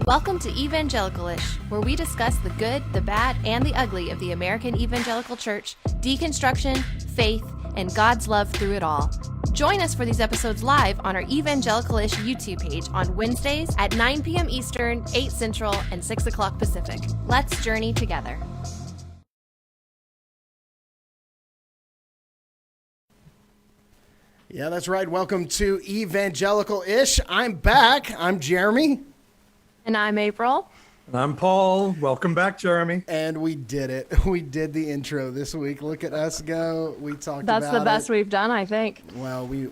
Welcome to Evangelical-ish, where we discuss the good, the bad, and the ugly of the American Evangelical Church, deconstruction, faith, and God's love through it all. Join us for these episodes live on our Evangelical-ish YouTube page on Wednesdays at 9 p.m. Eastern, 8 Central, and 6 o'clock Pacific. Let's journey together. Yeah, that's right. Welcome to Evangelical-ish. I'm back. I'm Jeremy. And I'm April. And I'm Paul. Welcome back, Jeremy. And we did it. We did the intro this week. Look at us go. We talked about it. That's the best we've done, I think. Well, we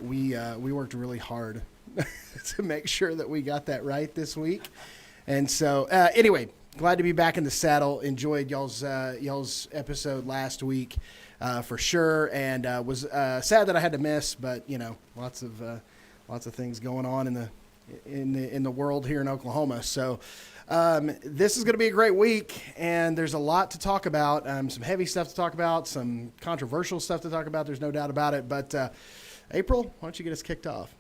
worked really hard to make sure that we got that right this week. And so, anyway, glad to be back in the saddle. Enjoyed y'all's episode last week. For sure, and was sad that I had to miss, but you know, lots of things going on in the world here in Oklahoma. So this is going to be a great week, and there's a lot to talk about. Some heavy stuff to talk about, some controversial stuff to talk about. There's no doubt about it. But April, why don't you get us kicked off?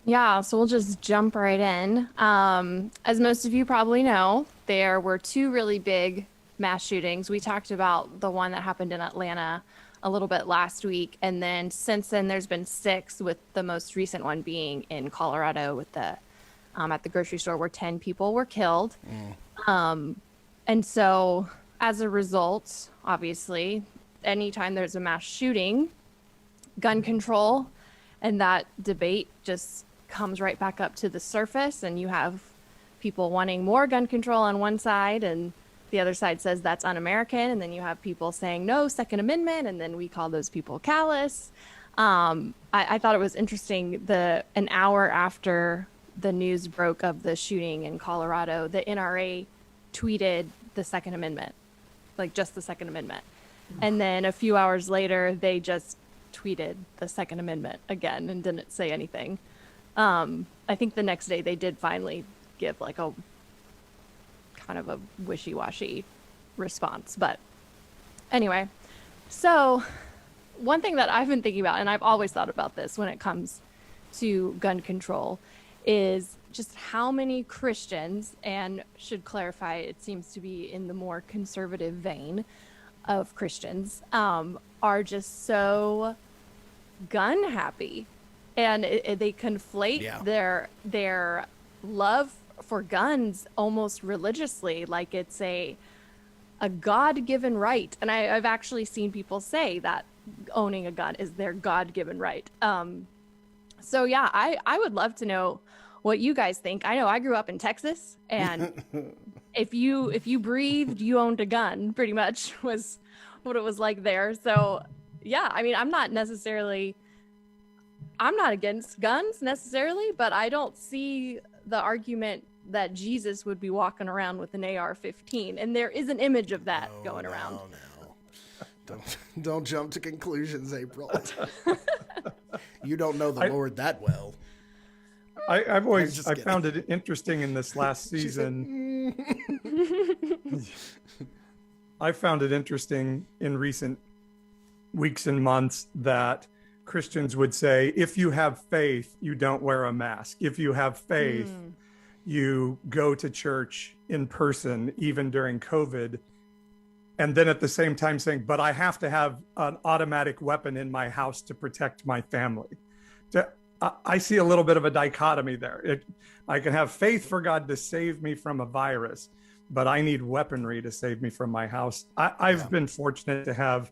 Yeah, so we'll just jump right in. As most of you probably know, there were two really big mass shootings. We talked about the one that happened in Atlanta a little bit last week, and then since then there's been 6, with the most recent one being in Colorado with the at the grocery store where 10 people were killed. And so as a result, obviously, anytime there's a mass shooting, gun control and that debate just comes right back up to the surface, and you have people wanting more gun control on one side, and the other side says that's un-American, and then you have people saying no, Second Amendment, and then we call those people callous. I thought it was interesting, an hour after the news broke of the shooting in Colorado, the NRA tweeted the Second Amendment, like just the Second Amendment. And then a few hours later, they just tweeted the Second Amendment again and didn't say anything. I think the next day they did finally give like a kind of a wishy-washy response. But anyway, so one thing that I've been thinking about, and I've always thought about this when it comes to gun control, is just how many Christians, and should clarify, it seems to be in the more conservative vein of Christians, are just so gun happy, and they conflate their love for guns almost religiously, like it's a God-given right. And I've actually seen people say that owning a gun is their God-given right. So yeah, I would love to know what you guys think. I know I grew up in Texas, and if you breathed, you owned a gun, pretty much was what it was like there. So yeah, I mean, I'm not against guns necessarily, but I don't see the argument that Jesus would be walking around with an AR-15, and there is an image of that going around. No. Don't jump to conclusions, April. You don't know the Lord that well. I found it interesting in this last season. I found it interesting in recent weeks and months that Christians would say, if you have faith, you don't wear a mask. If you have faith, you go to church in person, even during COVID. And then at the same time saying, but I have to have an automatic weapon in my house to protect my family. I see a little bit of a dichotomy there. I can have faith for God to save me from a virus, but I need weaponry to save me from my house. I've been fortunate to have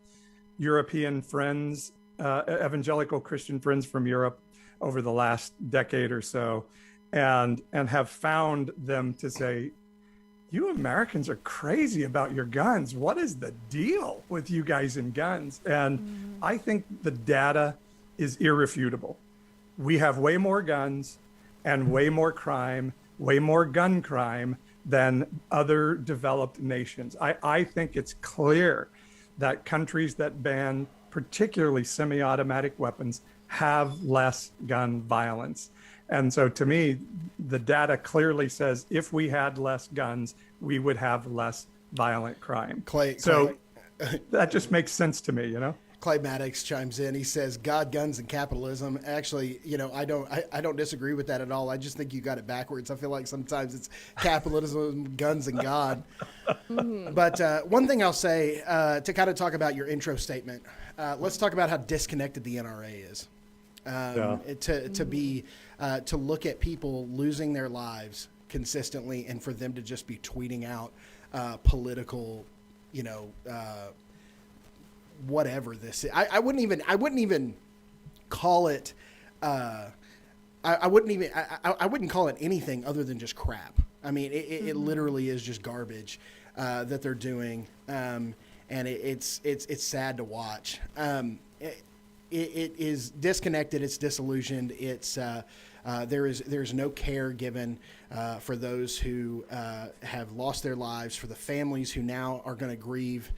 European friends, evangelical Christian friends from Europe over the last decade or so, and have found them to say, you Americans are crazy about your guns. What is the deal with you guys and guns? And I think the data is irrefutable. We have way more guns and way more crime, way more gun crime than other developed nations. I think it's clear that countries that ban particularly semi-automatic weapons have less gun violence. And so to me, the data clearly says if we had less guns, we would have less violent crime. Clay. That just makes sense to me, you know? Clay Maddox chimes in. He says, "God, guns, and capitalism." Actually, I don't disagree with that at all. I just think you got it backwards. I feel like sometimes it's capitalism, guns, and God. But one thing I'll say to kind of talk about your intro statement, let's talk about how disconnected the NRA is. To look at people losing their lives consistently, and for them to just be tweeting out political, whatever this is. I wouldn't even call it. I wouldn't call it anything other than just crap. I mean, it literally is just garbage that they're doing, and it's sad to watch. It is disconnected. It's disillusioned. It's there's no care given for those who have lost their lives, for the families who now are going to grieve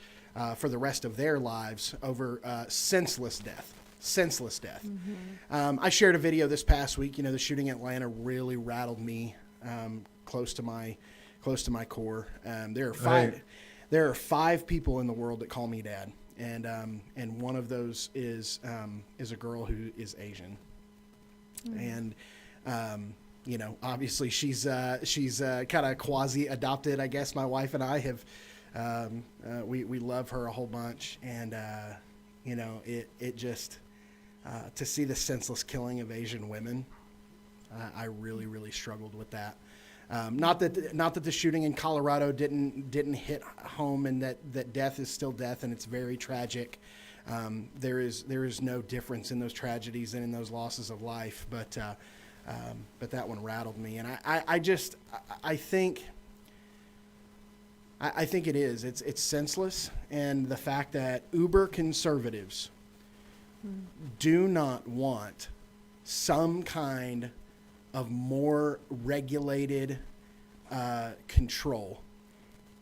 for the rest of their lives over senseless death. I shared a video this past week. The shooting in Atlanta really rattled me close to my core. There are five people in the world that call me dad, and one of those is a girl who is Asian, and obviously she's kind of quasi adopted. I guess my wife and I have. We love her a whole bunch, and it just to see the senseless killing of Asian women, I really struggled with that. Not that the shooting in Colorado didn't hit home, and that death is still death, and it's very tragic. There is no difference in those tragedies and in those losses of life, but that one rattled me, and I think it is. It's senseless, and the fact that uber conservatives do not want some kind of more regulated control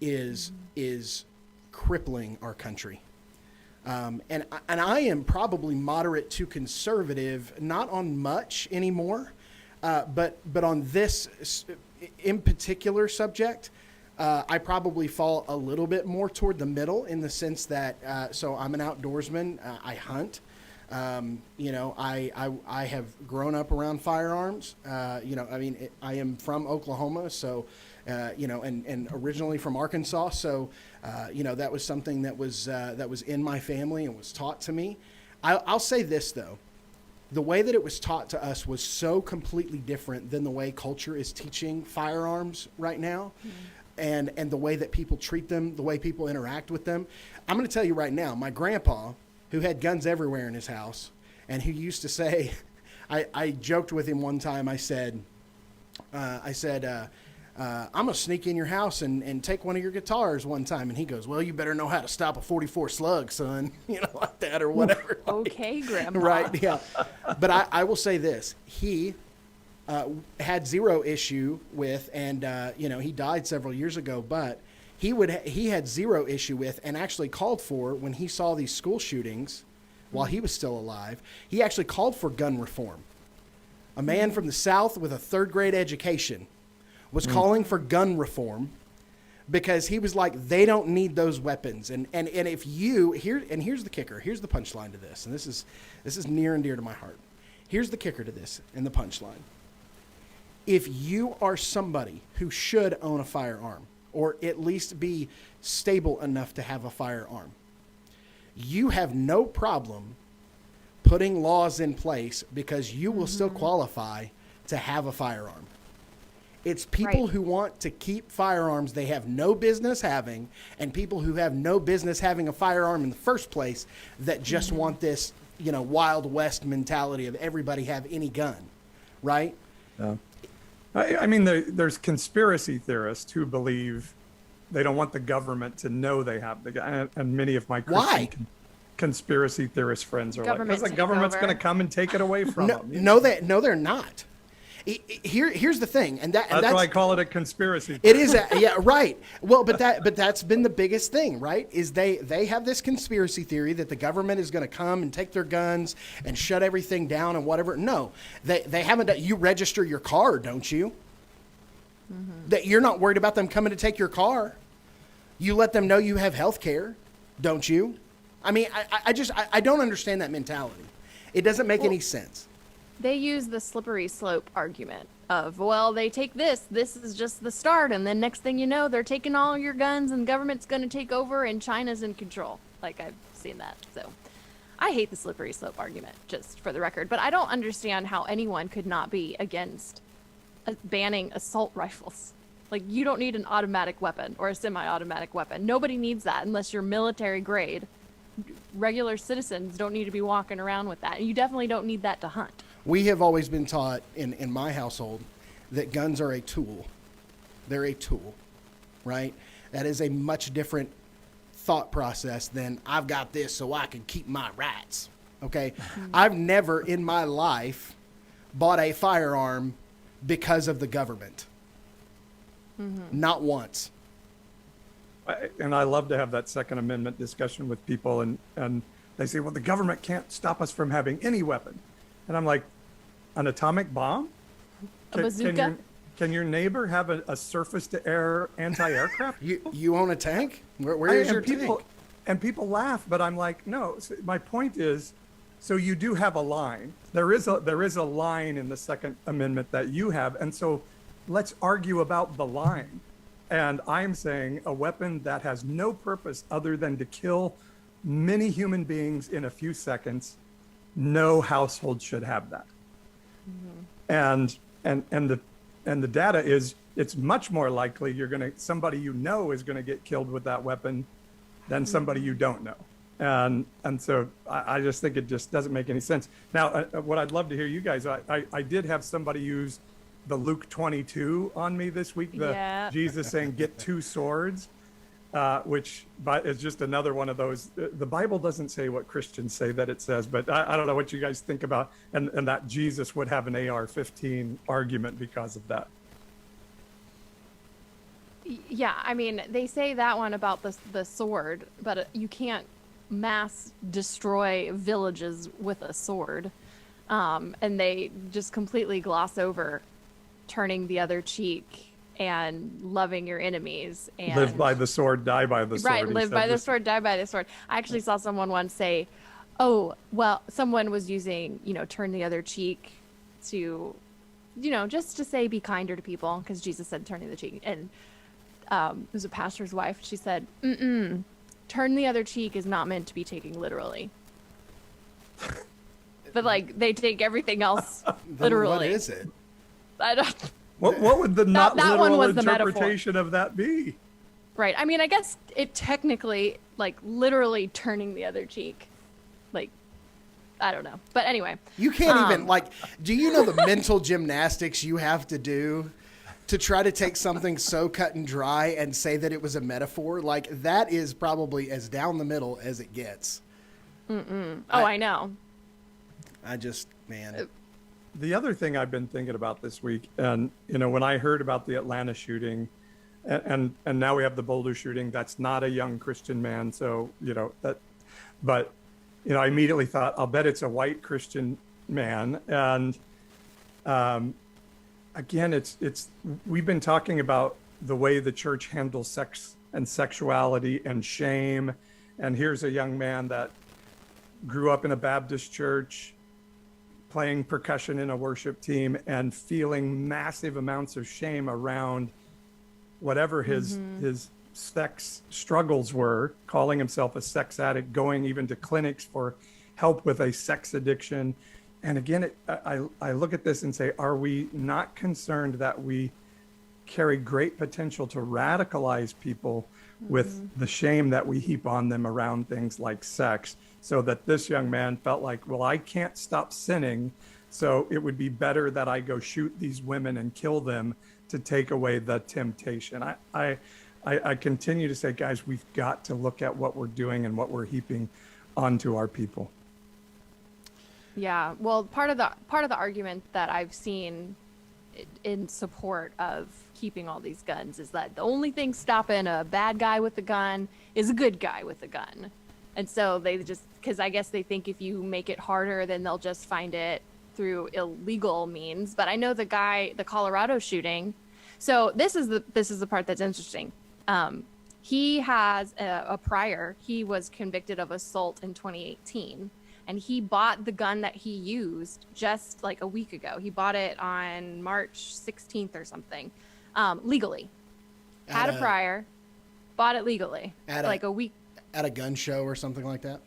is crippling our country. And I am probably moderate to conservative, not on much anymore, but on this in particular subject. I probably fall a little bit more toward the middle, in the sense that, so I'm an outdoorsman. I hunt. I have grown up around firearms. I am from Oklahoma, so, and originally from Arkansas. So, that was something that was in my family and was taught to me. I'll say this, though. The way that it was taught to us was so completely different than the way culture is teaching firearms right now. And the way that people treat them, the way people interact with them. I'm going to tell you right now, my grandpa, who had guns everywhere in his house, and who used to say, I joked with him one time, I said, I'm going to sneak in your house and take one of your guitars one time. And he goes, "Well, you better know how to stop a 44 slug, son," like that, or whatever. Okay, Grandma. Right, yeah. But I will say this, he had zero issue with, and he died several years ago, but he had zero issue with, and actually called for, when he saw these school shootings while he was still alive, he actually called for gun reform. A man from the South with a third grade education was calling for gun reform, because he was like, they don't need those weapons. And if here's the kicker, here's the punchline to this, and this is near and dear to my heart. Here's the kicker to this and the punchline. If you are somebody who should own a firearm, or at least be stable enough to have a firearm, you have no problem putting laws in place, because you will still qualify to have a firearm. It's people who want to keep firearms they have no business having, and people who have no business having a firearm in the first place, that just want this, Wild West mentality of everybody have any gun, right? Yeah. I mean, there's conspiracy theorists who believe they don't want the government to know they have the gun, and many of my Christian conspiracy theorist friends are like, because the government's going to come and take it away from them. No, they're not. Here's the thing, and that's why I call it a conspiracy theory. It is, yeah, right. Well, but that's been the biggest thing, right? Is they have this conspiracy theory that the government is going to come and take their guns and shut everything down and whatever. No, they haven't done. You register your car, don't you? That you're not worried about them coming to take your car. You let them know you have health care, don't you? I mean, I don't understand that mentality. It doesn't make any sense. They use the slippery slope argument of, well, they take this is just the start, and then next thing you know, they're taking all your guns and government's going to take over and China's in control. Like, I've seen that. So I hate the slippery slope argument, just for the record, but I don't understand how anyone could not be against banning assault rifles. Like, you don't need an automatic weapon or a semi-automatic weapon. Nobody needs that unless you're military grade. Regular citizens don't need to be walking around with that. And you definitely don't need that to hunt. We have always been taught in my household that guns are a tool. They're a tool, right? That is a much different thought process than I've got this so I can keep my rights, okay? I've never in my life bought a firearm because of the government. Not once. And I love to have that Second Amendment discussion with people, and they say, well, the government can't stop us from having any weapon. And I'm like, an atomic bomb? A bazooka? Can your neighbor have a surface-to-air anti-aircraft? You own a tank? Where is your tank? And people laugh, but I'm like, no. My point is, so you do have a line. There is a line in the Second Amendment that you have, and so let's argue about the line. And I'm saying a weapon that has no purpose other than to kill many human beings in a few seconds, no household should have that. And the data is, it's much more likely somebody you know is gonna get killed with that weapon than somebody you don't know. And so I just think it just doesn't make any sense. Now, what I'd love to hear you guys, I did have somebody use the Luke 22 on me this week, Jesus saying, get two swords, which is just another one of those. The Bible doesn't say what Christians say that it says, but I don't know what you guys think about, and that Jesus would have an AR-15 argument because of that. Yeah, I mean, they say that one about the sword, but you can't mass destroy villages with a sword. And they just completely gloss over turning the other cheek and loving your enemies. And live by the sword, die by the sword. Right, live by the sword, die by the sword. I actually saw someone once say, oh, well, someone was using, turn the other cheek to, just to say be kinder to people, because Jesus said turning the cheek. And it was a pastor's wife. She said, turn the other cheek is not meant to be taken literally. But like they take everything else literally. What is it? I don't. What would the not that one literal was the interpretation of that be? Right. I mean, I guess it technically, like, literally turning the other cheek. Like, I don't know. But anyway. You can't even, do you know the mental gymnastics you have to do to try to take something so cut and dry and say that it was a metaphor? Like, that is probably as down the middle as it gets. I know. I just, man. The other thing I've been thinking about this week, and when I heard about the Atlanta shooting, and now we have the Boulder shooting, that's not a young Christian man, so but I immediately thought, I'll bet it's a white Christian man. And again, it's we've been talking about the way the church handles sex and sexuality and shame, and here's a young man that grew up in a Baptist church, playing percussion in a worship team and feeling massive amounts of shame around whatever his sex struggles were, calling himself a sex addict, going even to clinics for help with a sex addiction. And again, I look at this and say, are we not concerned that we carry great potential to radicalize people with the shame that we heap on them around things like sex? So that this young man felt like, well, I can't stop sinning, so it would be better that I go shoot these women and kill them to take away the temptation. I continue to say, guys, we've got to look at what we're doing and what we're heaping onto our people. Yeah, well, part of the argument that I've seen in support of keeping all these guns is that the only thing stopping a bad guy with a gun is a good guy with a gun. And so they just, because I guess they think if you make it harder, then they'll just find it through illegal means. But I know the Colorado shooting. So this is the part that's interesting. He has a prior. He was convicted of assault in 2018, and he bought the gun that he used just like a week ago. He bought it on March 16th or something, legally. Had a prior, bought it legally, like a week. At a gun show or something like that?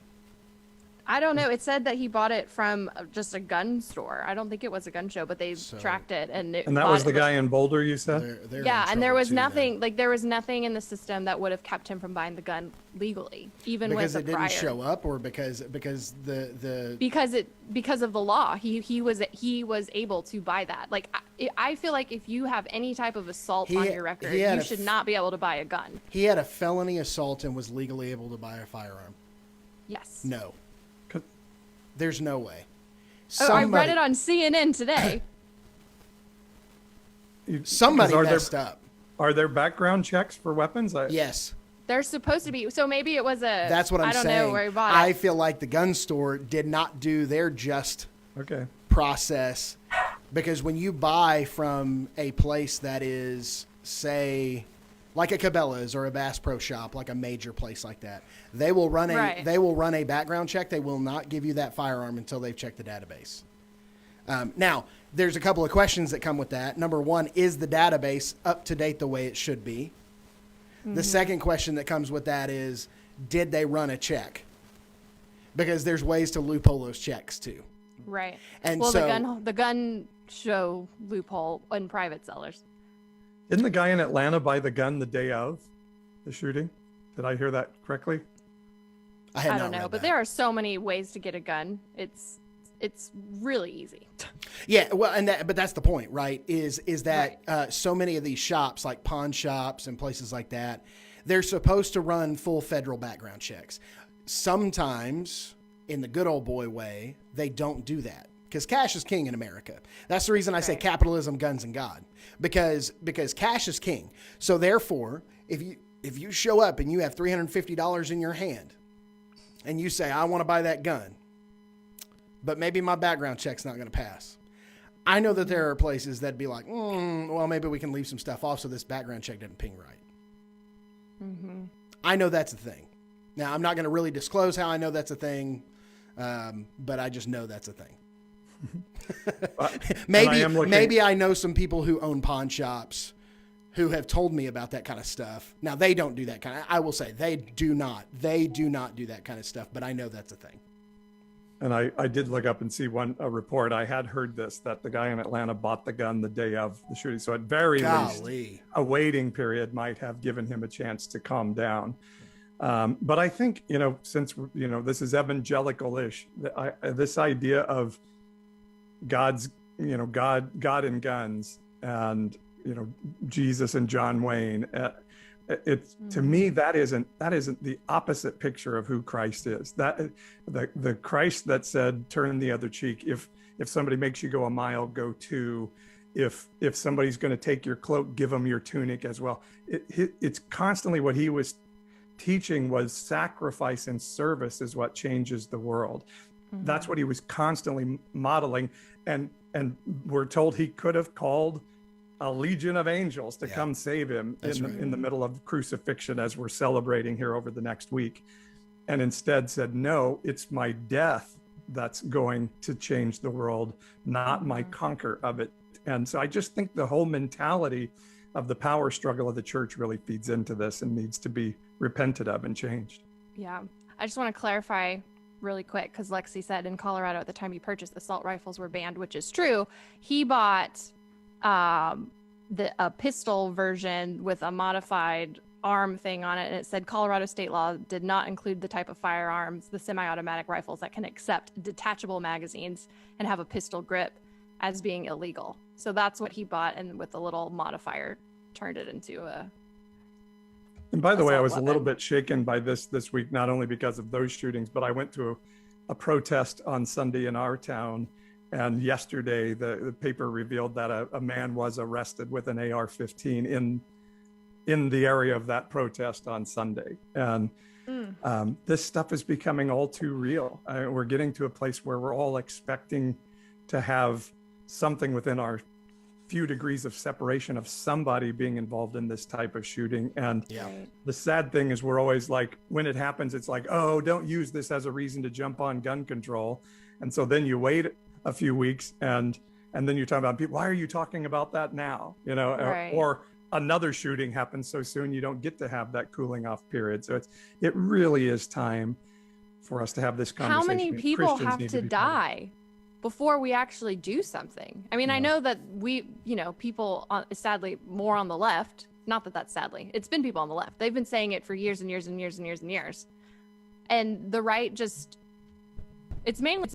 I don't know. It said that he bought it from just a gun store. I don't think it was a gun show, but they tracked it, and that was the guy in Boulder, you said? They're yeah, and there was nothing then. there was nothing in the system that would have kept him from buying the gun legally, even Because with it a prior. didn't show up, or because the because of the law, he was able to buy that. Like I feel like if you have any type of assault on your record, you should not be able to buy a gun. He had a felony assault and was legally able to buy a firearm. Yes. No. There's no way. I read it on CNN today. Somebody messed up. Are there background checks for weapons? Yes. They're supposed to be. So maybe it was a. That's what I'm saying. I don't know where he bought it. I feel like the gun store did not do their just process, because when you buy from a place that is, say, like a Cabela's or a Bass Pro Shop, like a major place like that, they will run a background check. They will not give you that firearm until they've checked the database. Now, there's a couple of questions that come with that. Number one, is the database up to date the way it should be? Mm-hmm. The second question that comes with that is, did they run a check? Because there's ways to loophole those checks too. Right. And well, so, the gun show loophole in private sellers. Didn't the guy in Atlanta buy the gun the day of the shooting? Did I hear that correctly? I don't know, but there are so many ways to get a gun. It's really easy. Yeah, well, but that's the point, right? Is that so many of these shops, like pawn shops and places like that, they're supposed to run full federal background checks. Sometimes, in the good old boy way, they don't do that, because cash is king in America. That's the reason I say capitalism, guns, and God, because cash is king. So therefore, if you show up and you have $350 in your hand, and you say, I want to buy that gun, but maybe my background check's not going to pass. I know that there are places that'd be like, well, maybe we can leave some stuff off so this background check doesn't ping right. Mm-hmm. I know that's a thing. Now, I'm not going to really disclose how I know that's a thing, but I just know that's a thing. Maybe I know some people who own pawn shops who have told me about that kind of stuff. Now, they don't do that kind of, I will say, they do not do that kind of stuff, but I know that's a thing. And I did look up and see a report. I had heard that the guy in Atlanta bought the gun the day of the shooting. So at very least, a waiting period might have given him a chance to calm down. But I think, since, this is evangelical-ish, this idea of God and guns, and, Jesus and John Wayne, to me, that isn't the opposite picture of who Christ is. That the Christ that said, turn the other cheek. If somebody makes you go a mile, go two. If somebody's going to take your cloak, give them your tunic as well. It's constantly what he was teaching was sacrifice and service is what changes the world. Mm-hmm. That's what he was constantly modeling. And we're told he could have called a legion of angels to come save him in the middle of crucifixion, as we're celebrating here over the next week, and instead said, no, it's my death that's going to change the world, not my conquer of it. And so I just think the whole mentality of the power struggle of the church really feeds into this and needs to be repented of and changed. Yeah. I just want to clarify really quick, because Lexi said in Colorado at the time he purchased, assault rifles were banned, which is true. He bought a pistol version with a modified arm thing on it, and it said Colorado state law did not include the type of firearms, the semi-automatic rifles that can accept detachable magazines and have a pistol grip, as being illegal. So that's what he bought, and with a little modifier turned it into a. And by the way, I was a little bit shaken by this week, not only because of those shootings, but I went to a protest on Sunday in our town. And yesterday, the paper revealed that a man was arrested with an AR-15 in the area of that protest on Sunday. And this stuff is becoming all too real. We're getting to a place where we're all expecting to have something within our few degrees of separation of somebody being involved in this type of shooting. And Yeah. Right. the sad thing is we're always like, when it happens, it's like, oh, don't use this as a reason to jump on gun control. And so then you wait a few weeks and then you're talking about people, why are you talking about that now? You know, Right. or another shooting happens so soon you don't get to have that cooling off period. So it really is time for us to have this conversation. How many and people Christians have need to be part of it. die before we actually do something? I mean, I Yeah. know that people sadly more on the left, not that that's sadly, it's been people on the left. They've been saying it for years and years and years and years and years. And the right just, it's mainly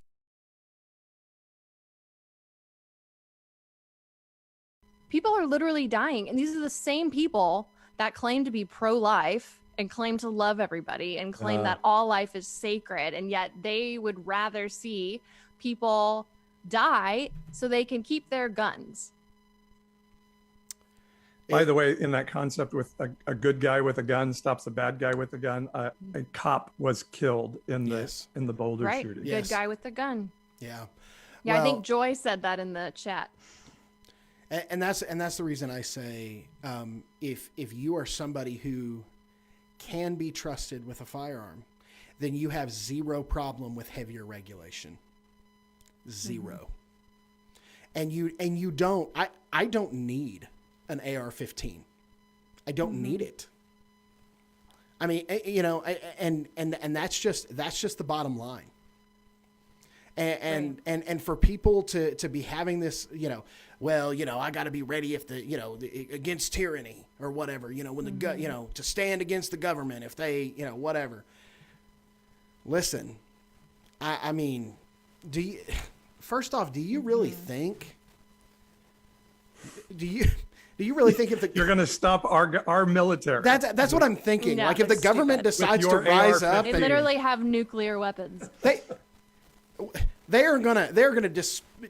people are literally dying. And these are the same people that claim to be pro-life and claim to love everybody and claim that all life is sacred. And yet they would rather see people die so they can keep their guns. By the way, in that concept with a good guy with a gun stops a bad guy with a gun, a cop was killed in Yes. the Boulder Right. shooting. Yeah. Good Yes. guy with the gun. Yeah. Yeah, Well, I think Joy said that in the chat. And that's the reason I say, if you are somebody who can be trusted with a firearm, then you have zero problem with heavier regulation. Zero. And you don't. I don't need an AR-15. I don't need it. I mean, and that's just the bottom line. And for people to be having this, I got to be ready if against tyranny or whatever, when to stand against the government if they, whatever. Listen, I mean, first off, do you really think, do you really think if You're going to stop our military? that's what I'm thinking. No, like if the that's government stupid. decides With to your rise AR-15. up They and literally have nuclear weapons. they're gonna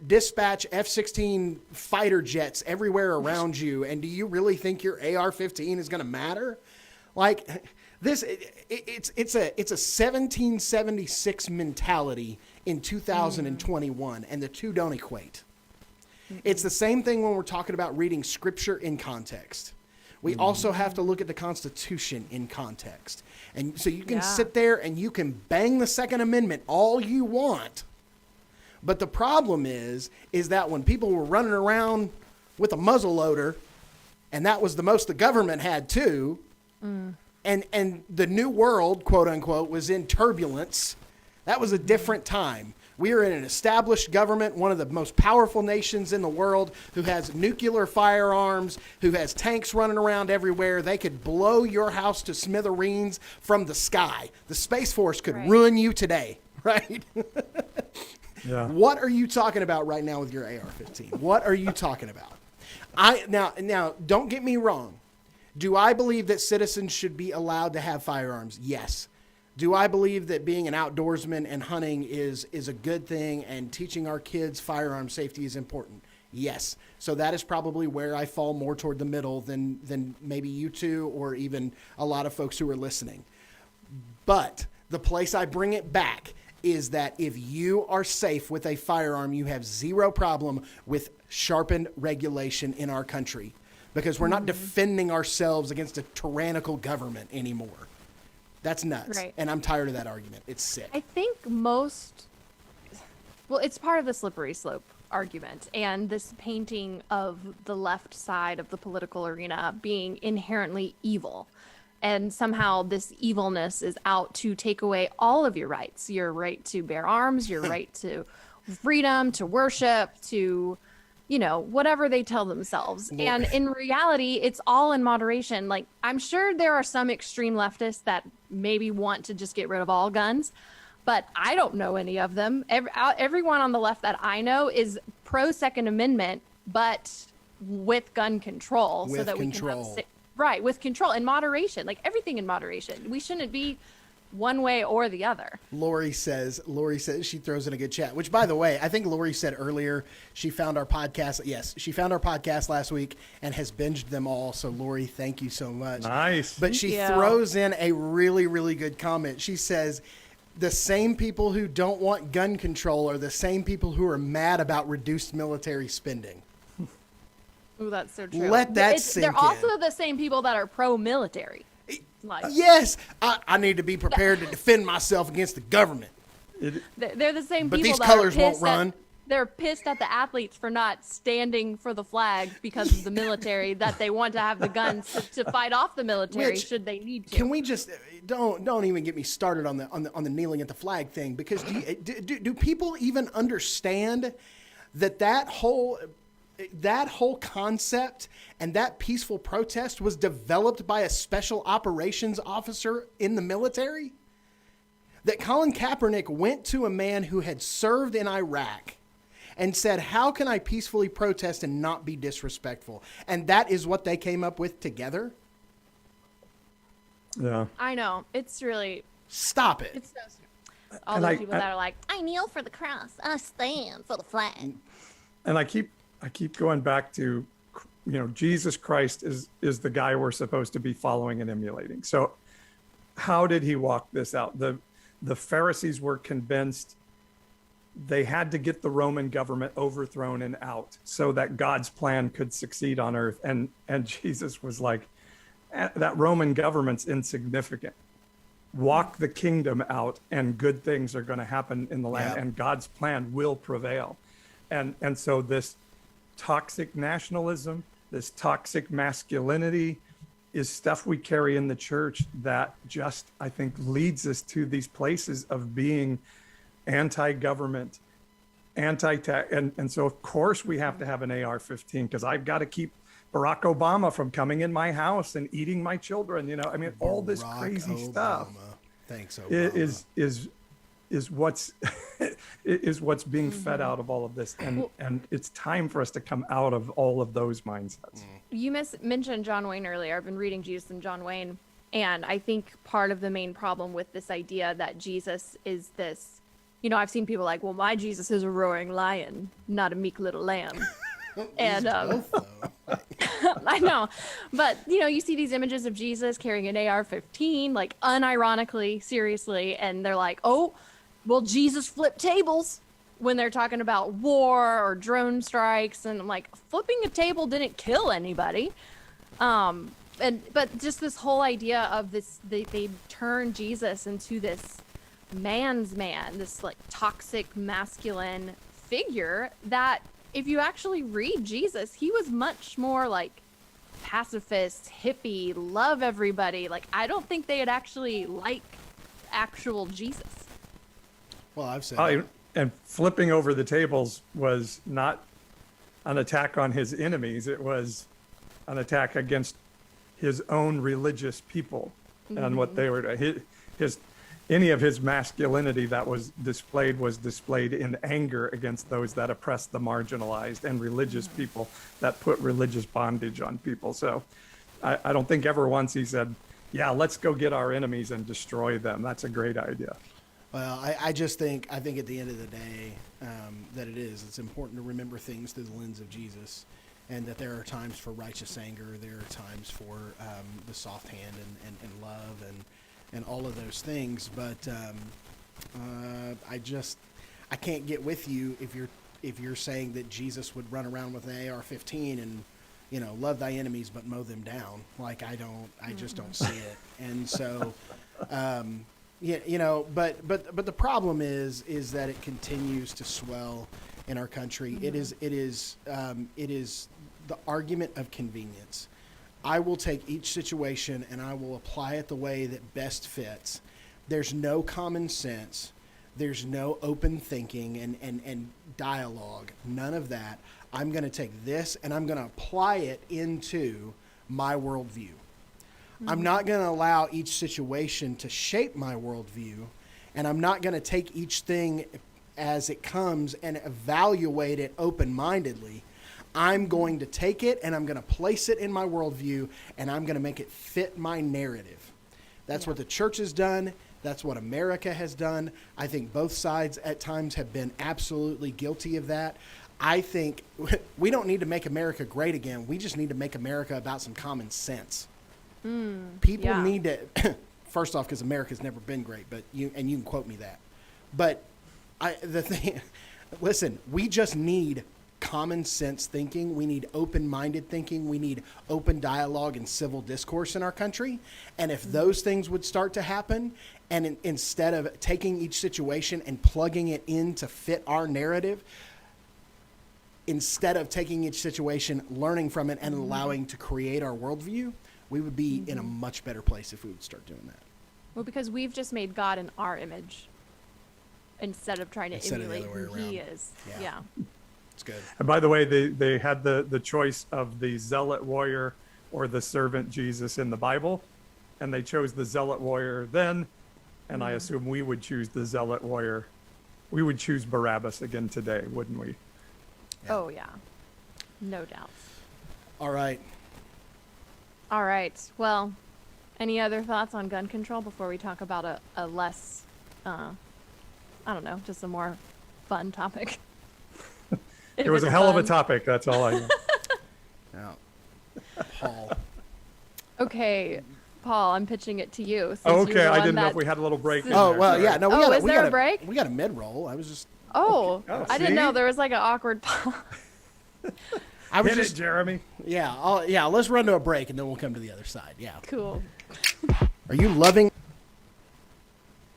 dispatch F-16 fighter jets everywhere around you, and do you really think your AR-15 is gonna matter? Like this, it's a 1776 mentality in 2021, and the two don't equate. It's the same thing when we're talking about reading scripture in context. We also have to look at the Constitution in context. And so you can sit there and you can bang the Second Amendment all you want. But the problem is that when people were running around with a muzzle loader, and that was the most the government had too, and the new world, quote unquote, was in turbulence, that was a different time. We are in an established government, one of the most powerful nations in the world, who has nuclear firearms, who has tanks running around everywhere. They could blow your house to smithereens from the sky. The Space Force could ruin you today, right? Yeah. What are you talking about right now with your AR-15? What are you talking about? Now, don't get me wrong. Do I believe that citizens should be allowed to have firearms? Yes. Do I believe that being an outdoorsman and hunting is a good thing and teaching our kids firearm safety is important? Yes. So that is probably where I fall more toward the middle than maybe you two or even a lot of folks who are listening. But the place I bring it back is that if you are safe with a firearm, you have zero problem with sharpened regulation in our country because we're not defending ourselves against a tyrannical government anymore. That's nuts. Right. And I'm tired of that argument. It's sick. I think it's part of the slippery slope argument and this painting of the left side of the political arena being inherently evil. And somehow this evilness is out to take away all of your rights, your right to bear arms, your right to freedom, to worship, to, whatever they tell themselves. And in reality, it's all in moderation. Like, I'm sure there are some extreme leftists that maybe want to just get rid of all guns, but I don't know any of them. Everyone on the left that I know is pro Second Amendment, but with gun control, so With that control. we can have right, with control and moderation, like everything in moderation. We shouldn't be one way or the other. Lori says she throws in a good chat, which by the way, I think Lori said earlier she found our podcast. Yes, she found our podcast last week and has binged them all. So Lori, thank you so much. Nice. But she Thank you. throws in a really, really good comment. She says, the same people who don't want gun control are the same people who are mad about reduced military spending. Ooh, that's so true. Let that sink they're in. also the same people that are pro-military. Like, Yes, I need to be prepared to defend myself against the government. they're the same But people these that colors are won't pissed run. they're pissed at the athletes for not standing for the flag because of the military, that they want to have the guns to fight off the military Which, should they need to. Can we just don't even get me started on the kneeling at the flag thing, because do people even understand that whole concept and that peaceful protest was developed by a special operations officer in the military? That Colin Kaepernick went to a man who had served in Iraq and said, how can I peacefully protest and not be disrespectful? And that is what they came up with together? Yeah. I know. It's really, Stop it. it's so stupid. All And those I- people that are like, I kneel for the cross. I stand for the flag. And I keep going back to, Jesus Christ is the guy we're supposed to be following and emulating. So how did he walk this out? The Pharisees were convinced they had to get the Roman government overthrown and out so that God's plan could succeed on earth. And Jesus was like, that Roman government's insignificant. Walk the kingdom out and good things are going to happen in the land, Yeah. and God's plan will prevail. And so this toxic nationalism, this toxic masculinity is stuff we carry in the church that just, I think, leads us to these places of being anti-government, anti-tech. And so, of course, we have to have an AR-15 because I've got to keep Barack Obama from coming in my house and eating my children. I mean, all this Barack crazy Obama. stuff Thanks, Obama. is what's is what's being fed out of all of this, and it's time for us to come out of all of those mindsets. You mentioned John Wayne earlier. I've been reading Jesus and John Wayne, and I think part of the main problem with this idea that Jesus is this, I've seen people like, well, my Jesus is a roaring lion, not a meek little lamb. And Both, though. I know, but you see these images of Jesus carrying an AR-15, like unironically, seriously, and they're like, oh, well, Jesus flipped tables when they're talking about war or drone strikes, and I'm like, flipping a table didn't kill anybody. But just this whole idea of this, they turn Jesus into this man's man, this like toxic masculine figure that, if you actually read Jesus, he was much more like pacifist, hippie, love everybody. Like, I don't think they'd actually like actual Jesus. Well, I've said And flipping over the tables was not an attack on his enemies. It was an attack against his own religious people and what they were his any of his masculinity that was displayed in anger against those that oppressed the marginalized and religious people that put religious bondage on people. So I don't think ever once he said, yeah, let's go get our enemies and destroy them. That's a great idea. Well, I think at the end of the day that it's important to remember things through the lens of Jesus, and that there are times for righteous anger, there are times for the soft hand and love and all of those things. But I can't get with you if you're saying that Jesus would run around with an AR-15 and love thy enemies but mow them down. Like, I just don't see it. And so. But the problem is that it continues to swell in our country. Mm-hmm. It is the argument of convenience. I will take each situation and I will apply it the way that best fits. There's no common sense. There's no open thinking and dialogue. None of that. I'm going to take this and I'm going to apply it into my worldview. I'm not going to allow each situation to shape my worldview, and I'm not going to take each thing as it comes and evaluate it open-mindedly. I'm going to take it and I'm going to place it in my worldview, and I'm going to make it fit my narrative. That's what the church has done. That's what America has done. I think both sides at times have been absolutely guilty of that. I think we don't need to make America great again. We just need to make America about some common sense. People need to, first off, because America's never been great, but you can quote me that. But listen, we just need common sense thinking. We need open-minded thinking. We need open dialogue and civil discourse in our country. And if those things would start to happen, and instead of taking each situation and plugging it in to fit our narrative, instead of taking each situation, learning from it, and allowing to create our worldview, we would be in a much better place if we would start doing that. Well, because we've just made God in our image instead of trying to emulate who he is. Yeah. It's good. And by the way, they had the choice of the zealot warrior or the servant Jesus in the Bible, and they chose the zealot warrior then, and I assume we would choose the zealot warrior. We would choose Barabbas again today, wouldn't we? Yeah. Oh, yeah. No doubt. All right. All right. Well, any other thoughts on gun control before we talk about a less, I don't know, just a more fun topic? It was a hell of a topic. That's all I know. Now, Paul. Okay, Paul, I'm pitching it to you. since Okay, you're the I one didn't know that- if we had a little break. in Oh, there. well, Sorry. yeah. No, is there a break? We got a mid-roll. I was just... Oh, Oh, I didn't know see? there was like an awkward pause. I was Hit just... it, Jeremy. Yeah, let's run to a break, and then we'll come to the other side. Yeah. Cool. Are you loving...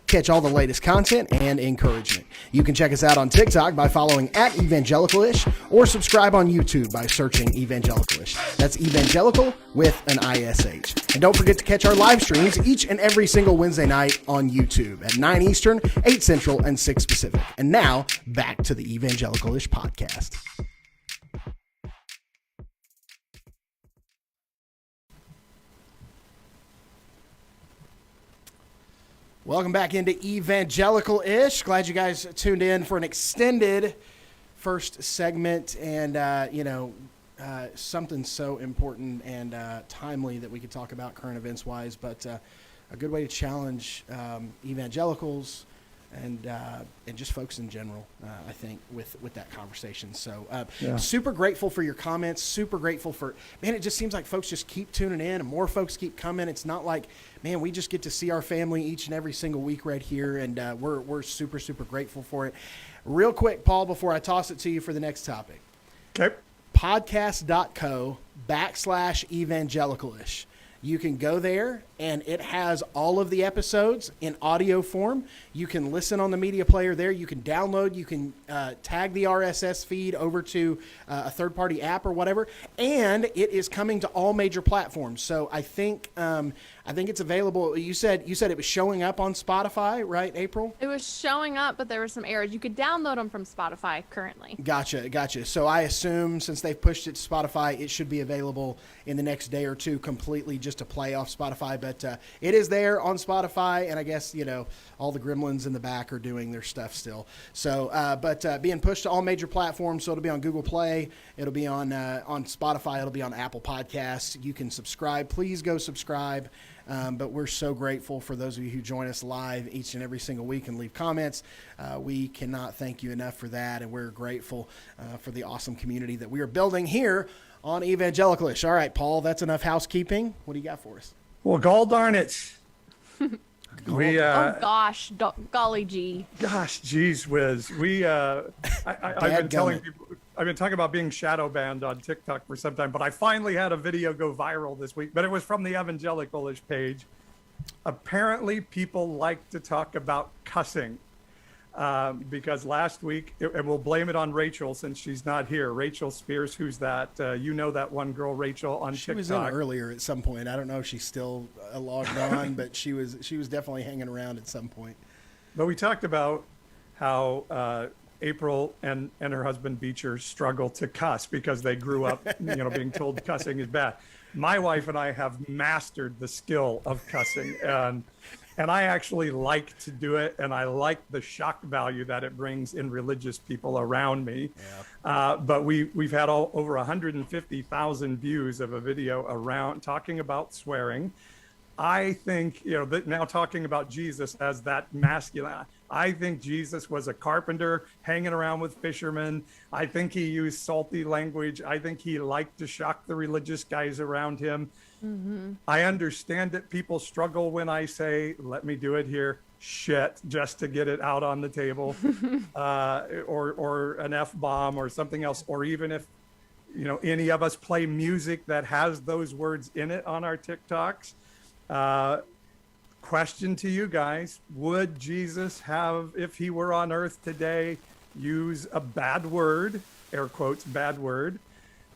Catch all the latest content and encouragement. You can check us out on TikTok by following @Evangelicalish or subscribe on YouTube by searching Evangelicalish. That's Evangelical with an ISH. And don't forget to catch our live streams each and every single Wednesday night on YouTube at 9 Eastern, 8 Central, and 6 Pacific. And now, back to the Evangelicalish podcast. Welcome back into Evangelical-ish. Glad you guys tuned in for an extended first segment and, something so important and timely that we could talk about current events-wise, but a good way to challenge evangelicals and just folks in general, I think, with that conversation. So super grateful for your comments, super grateful for, man, it just seems like folks just keep tuning in and more folks keep coming. It's not like, man, we just get to see our family each and every single week right here, and we're super, super grateful for it. Real quick, Paul, before I toss it to you for the next topic. Okay. Podcast.co/evangelicalish. You can go there, and it has all of the episodes in audio form. You can listen on the media player there. You can download. You can tag the RSS feed over to a third-party app or whatever. And it is coming to all major platforms. So I think it's available. You said it was showing up on Spotify, right, April? It was showing up, but there were some errors. You could download them from Spotify currently. Gotcha. So I assume since they've pushed it to Spotify, it should be available in the next day or two completely just to play off Spotify. But it is there on Spotify, and I guess, all the gremlins in the back are doing their stuff still. So, but being pushed to all major platforms, so it'll be on Google Play, it'll be on Spotify, it'll be on Apple Podcasts. You can subscribe. Please go subscribe. But we're so grateful for those of you who join us live each and every single week and leave comments. We cannot thank you enough for that, and we're grateful for the awesome community that we are building here on Evangelicalish. All right, Paul, that's enough housekeeping. What do you got for us? Well, gall darn it. Oh gosh, golly gee. Gosh, geez whiz. I've been talking about being shadow banned on TikTok for some time, but I finally had a video go viral this week, but it was from the Evangelicalish page. Apparently people like to talk about cussing because last week, and we'll blame it on Rachel since she's not here. Rachel Spears, who's that? That one girl, Rachel, on She TikTok. was in earlier at some point. I don't know if she's still logged on, but she was definitely hanging around at some point. But we talked about how April and her husband Beecher struggle to cuss because they grew up, being told cussing is bad. My wife and I have mastered the skill of cussing, and I actually like to do it, and I like the shock value that it brings in religious people around me. Yeah. But we've had over 150,000 views of a video around talking about swearing. I think, that now talking about Jesus as that masculine, I think Jesus was a carpenter hanging around with fishermen. I think he used salty language. I think he liked to shock the religious guys around him. I understand that people struggle when I say, let me do it here, shit, just to get it out on the table, or an F-bomb or something else, or even if, any of us play music that has those words in it on our TikToks. Question to you guys, would Jesus have, if he were on earth today, use a bad word, air quotes, bad word?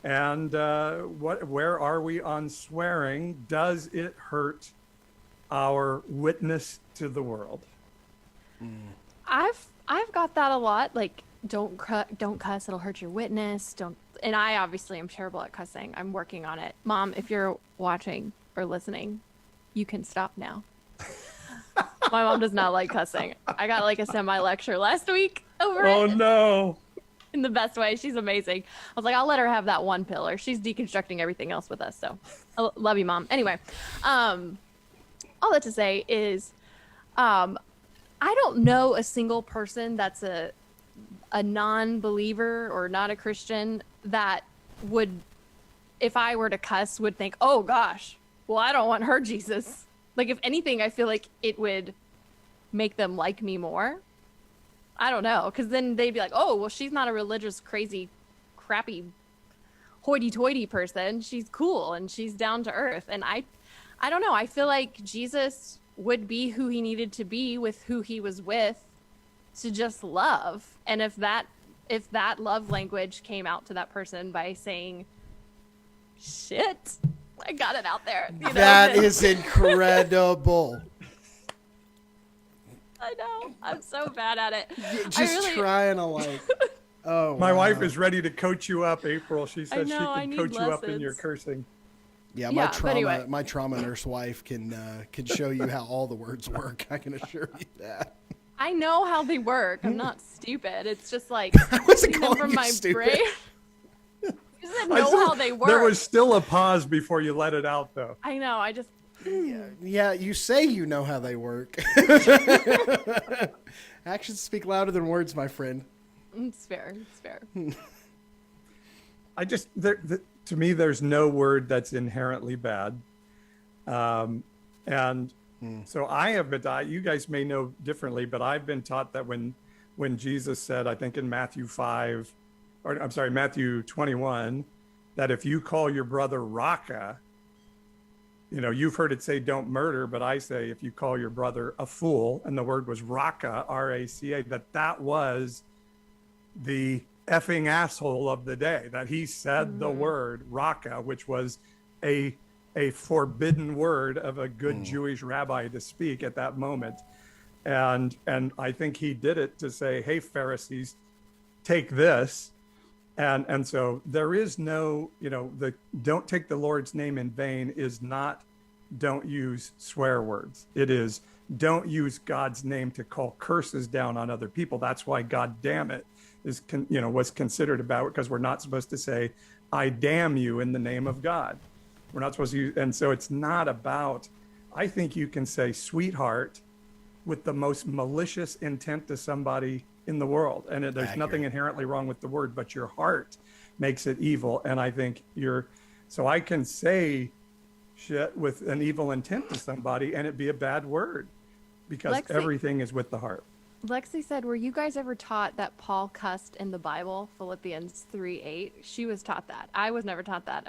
And where are we on swearing? Does it hurt our witness to the world? I've got that a lot. Like, don't cuss, it'll hurt your witness. Don't. And I obviously am terrible at cussing. I'm working on it. Mom, if you're watching or listening, you can stop now. My mom does not like cussing. I got like a semi-lecture last week over it. Oh no. In the best way. She's amazing. I was like, I'll let her have that one pillar. She's deconstructing everything else with us. So I love you, Mom. Anyway, all that to say is, I don't know a single person that's a non-believer or not a Christian that would, if I were to cuss, would think, oh gosh, well, I don't want her Jesus. Like, if anything, I feel like it would make them like me more. I don't know, because then they'd be like, oh, well, she's not a religious, crazy, crappy, hoity-toity person. She's cool and she's down to earth. And I don't know. I feel like Jesus would be who he needed to be with who he was with to just love. And if that love language came out to that person by saying, shit, I got it out there. That is incredible. I know. I'm so bad at it. Just trying to like. Oh, my wow. wife is ready to coach you up, April. She says know, she I can need coach you up in lessons. your cursing. Yeah, Yeah, but anyway. my trauma nurse wife can show you how all the words work. I can assure you that. I know how they work. I'm not stupid. It's just like I wasn't getting them calling from you my stupid. brain. You said know how they work. There was still a pause before you let it out, though. I know. I just. Yeah, you say you know how they work. Actions speak louder than words, my friend. It's fair. It's fair. To me, there's no word that's inherently bad. So I have been taught, you guys may know differently, but I've been taught that when Jesus said, I think in Matthew 21, that if you call your brother Raka, you've heard it say don't murder, but I say if you call your brother a fool, and the word was Raka, R-A-C-A, that was the effing asshole of the day, that he said the word Raka, which was a forbidden word of a good Jewish rabbi to speak at that moment. And I think he did it to say, hey, Pharisees, take this. And so there is no, the don't take the Lord's name in vain is not don't use swear words. It is don't use God's name to call curses down on other people. That's why God damn it is, was considered about, because we're not supposed to say, I damn you in the name of God. We're not supposed to use, and so it's not about, I think you can say sweetheart with the most malicious intent to somebody in the world. And there's nothing inherently wrong with the word, but your heart makes it evil. And I think so I can say shit with an evil intent to somebody and it be a bad word, because everything is with the heart. Lexi said, were you guys ever taught that Paul cussed in the Bible, Philippians 3:8? She was taught that. I was never taught that.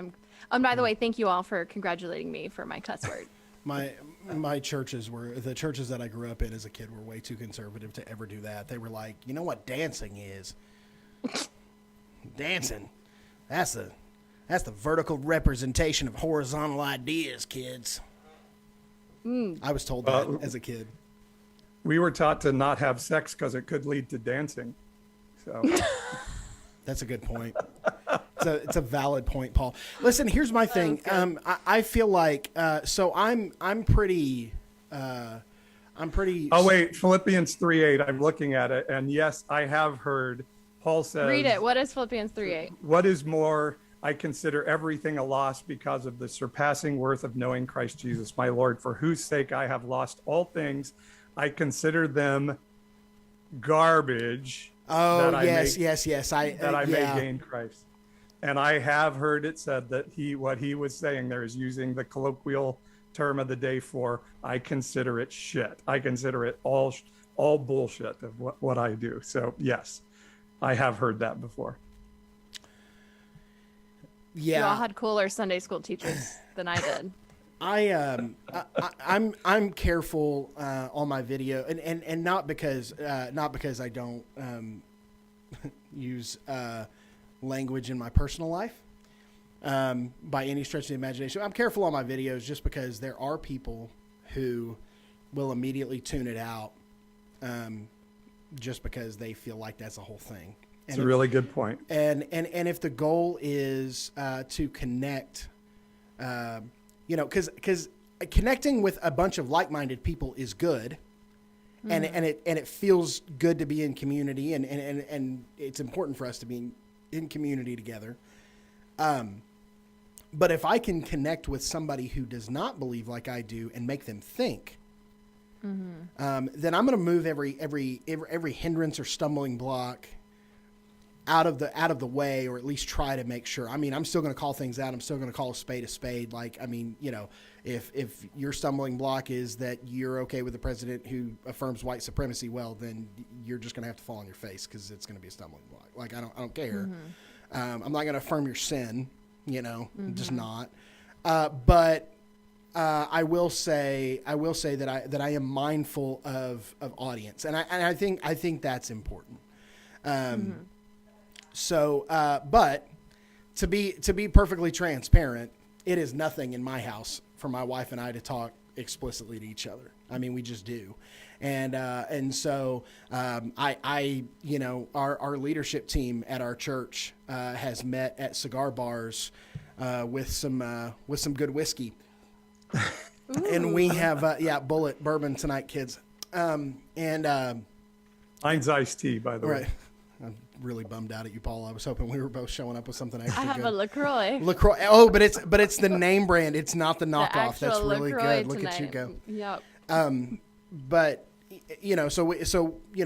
By the way, thank you all for congratulating me for my cuss word. My churches the churches that I grew up in as a kid were way too conservative to ever do that. They were like, you know what dancing is? Dancing. That's the vertical representation of horizontal ideas, kids. I was told that as a kid. We were taught to not have sex because it could lead to dancing. So that's a good point. It's a valid point, Paul. Listen, here's my thing. I feel like so I'm pretty. Oh wait, Philippians 3:8. I'm looking at it, and yes, I have heard Paul says. Read it. What is Philippians 3:8? What is more? I consider everything a loss because of the surpassing worth of knowing Christ Jesus, my Lord, for whose sake I have lost all things. I consider them garbage. Oh, that yes, I may, yes. that I may gain Christ. And I have heard it said that what he was saying there is using the colloquial term of the day for, I consider it shit. I consider it all bullshit of what I do. So yes, I have heard that before. Yeah. You all had cooler Sunday school teachers than I did. I'm careful on my video, and not because I don't use language in my personal life by any stretch of the imagination. I'm careful on my videos just because there are people who will immediately tune it out just because they feel like that's the whole thing. It's a really good point. And if the goal is to connect, because connecting with a bunch of like-minded people is good, and it feels good to be in community, and it's important for us to be in community together. But if I can connect with somebody who does not believe like I do and make them think, then I'm going to move every hindrance or stumbling block out of the way, or at least try to make sure. I mean, I'm still going to call things out. I'm still going to call a spade. Like, I mean, if your stumbling block is that you're okay with the president who affirms white supremacy, well, then you're just going to have to fall on your face, because it's going to be a stumbling block. Like, I don't care. I'm not going to affirm your sin, just not. But I will say that I am mindful of audience, and I think that's important. So, but to be perfectly transparent, it is nothing in my house for my wife and I to talk explicitly to each other. I mean, we just do. And so, our leadership team at our church, has met at cigar bars, with some good whiskey. And we have, Bullet bourbon tonight, kids. Mine's iced tea, by the way. I'm really bummed out at you, Paul. I was hoping we were both showing up with something extra I have good. a LaCroix. LaCroix. Oh, but it's the name brand. It's not the The knockoff. That's actual really LaCroix good. Look at you tonight. go. Yep. But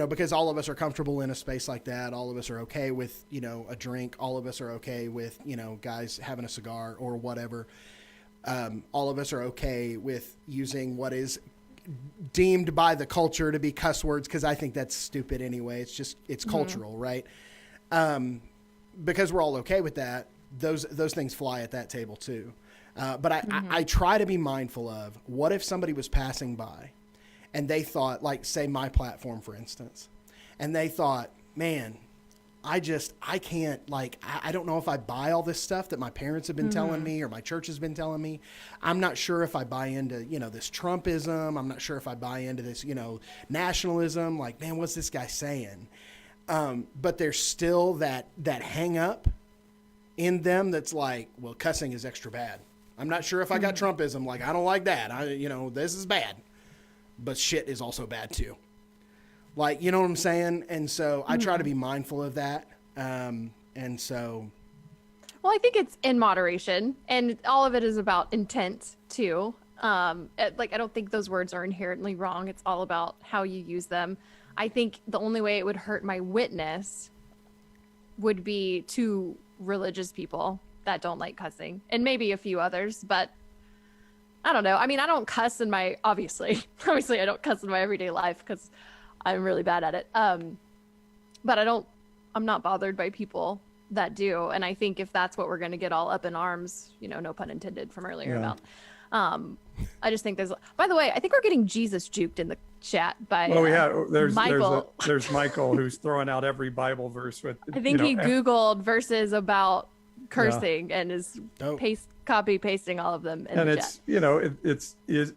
because all of us are comfortable in a space like that, all of us are okay with a drink, all of us are okay with guys having a cigar or whatever. All of us are okay with using what is deemed by the culture to be cuss words, because I think that's stupid anyway. It's cultural, right? Because we're all okay with that. Those things fly at that table too. But I try to be mindful of, what if somebody was passing by and they thought, like, say my platform, for instance, and they thought, man, I can't, I don't know if I buy all this stuff that my parents have been telling me, or my church has been telling me. I'm not sure if I buy into, this Trumpism. I'm not sure if I buy into this, nationalism. Like, man, what's this guy saying? But there's still that hang up in them that's like, well, cussing is extra bad. I'm not sure if I got Trumpism. Like, I don't like that. This is bad, but shit is also bad too. Like, you know what I'm saying? And so I try to be mindful of that. Well, I think it's in moderation, and all of it is about intent too. I don't think those words are inherently wrong. It's all about how you use them. I think the only way it would hurt my witness would be to religious people that don't like cussing, and maybe a few others, but I don't know. I mean, I don't cuss in my, obviously I don't cuss in my everyday life because I'm really bad at it. But I'm not bothered by people that do. And I think if that's what we're going to get all up in arms, no pun intended from earlier about, I just think by the way, I think we're getting Jesus juked in the chat by Michael. There's Michael who's throwing out every Bible verse with, I think he Googled verses about cursing and is copy pasting all of them in the chat.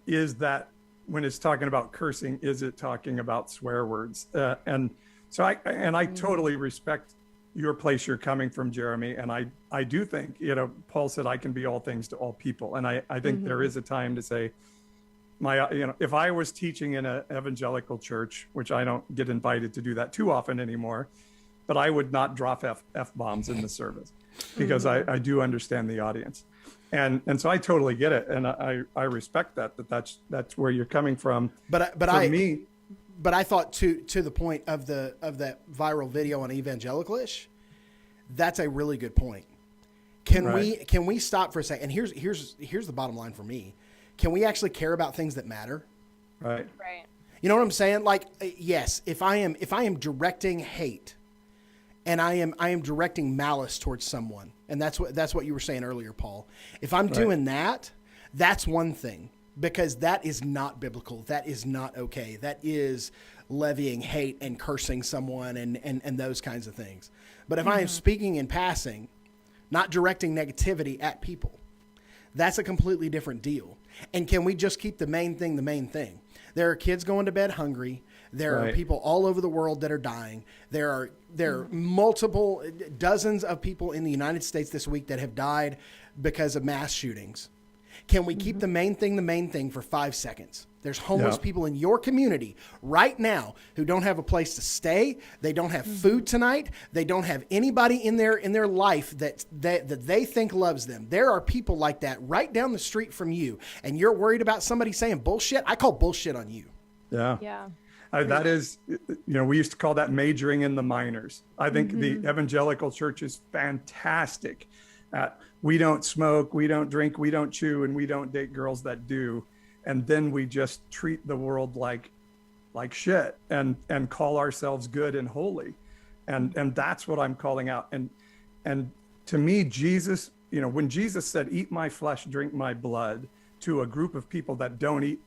Is that, when it's talking about cursing, is it talking about swear words? And so I totally respect your place you're coming from, Jeremy. And I do think, Paul said, I can be all things to all people. And I think there is a time to say, if I was teaching in an evangelical church, which I don't get invited to do that too often anymore, but I would not drop F-bombs in the service. because I do understand the audience. And so I totally get it. And I respect that's where you're coming from. But For me, I thought to the point of that viral video on Evangelicalish, that's a really good point. Can we stop for a second? And here's the bottom line for me. Can we actually care about things that matter? right. Right. You know what I'm saying? Like, yes, if I am directing hate and I am directing malice towards someone, and that's what you were saying earlier, Paul. If I'm doing that, that's one thing, because that is not biblical. That is not okay. That is levying hate and cursing someone and those kinds of things. But if I am speaking in passing, not directing negativity at people, that's a completely different deal. And can we just keep the main thing the main thing? There are kids going to bed hungry. There are people all over the world that are dying. There are multiple dozens of people in the United States this week that have died because of mass shootings. Can we keep the main thing for 5 seconds? There's homeless people in your community right now who don't have a place to stay. They don't have food tonight. They don't have anybody in their life that they think loves them. There are people like that right down the street from you, and you're worried about somebody saying bullshit. I call bullshit on you. Yeah. Yeah. That is, we used to call that majoring in the minors. I think the evangelical church is fantastic at, we don't smoke, we don't drink, we don't chew, and we don't date girls that do. And then we just treat the world like shit and call ourselves good and holy. And that's what I'm calling out. And to me, Jesus, when Jesus said, eat my flesh, drink my blood, to a group of people that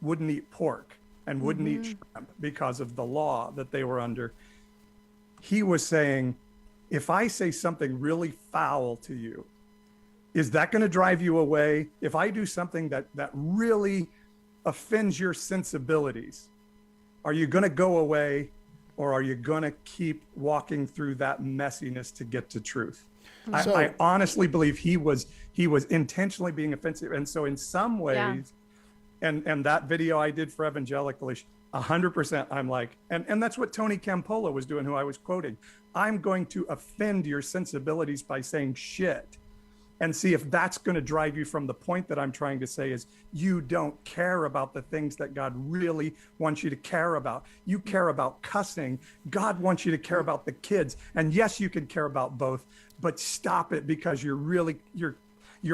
wouldn't eat pork and wouldn't eat shrimp because of the law that they were under, he was saying, if I say something really foul to you, is that going to drive you away? If I do something that really offends your sensibilities, are you going to go away, or are you going to keep walking through that messiness to get to truth? I honestly believe he was intentionally being offensive. And so in some ways, and that video I did for Evangelicalish, 100%, I'm like, and that's what Tony Campolo was doing, who I was quoting. I'm going to offend your sensibilities by saying shit, and see if that's going to drive you from the point that I'm trying to say is, you don't care about the things that God really wants you to care about. You care about cussing. God wants you to care about the kids. And yes, you can care about both, but stop it, because you're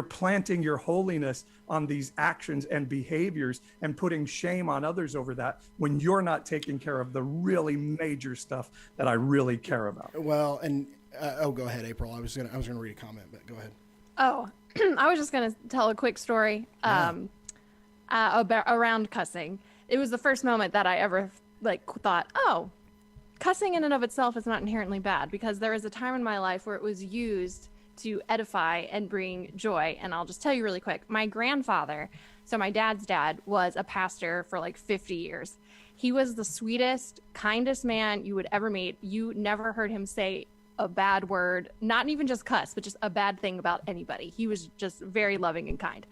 planting your holiness on these actions and behaviors and putting shame on others over that, when you're not taking care of the really major stuff that I really care about. Well, and go ahead, April. I was gonna read a comment, but go ahead. Oh, I was just going to tell a quick story about around cussing. It was the first moment that I ever thought, oh, cussing in and of itself is not inherently bad, because there was a time in my life where it was used to edify and bring joy. And I'll just tell you really quick. My grandfather, so my dad's dad, was a pastor for 50 years. He was the sweetest, kindest man you would ever meet. You never heard him say a bad word, not even just cuss, but just a bad thing about anybody. He was just very loving and kind.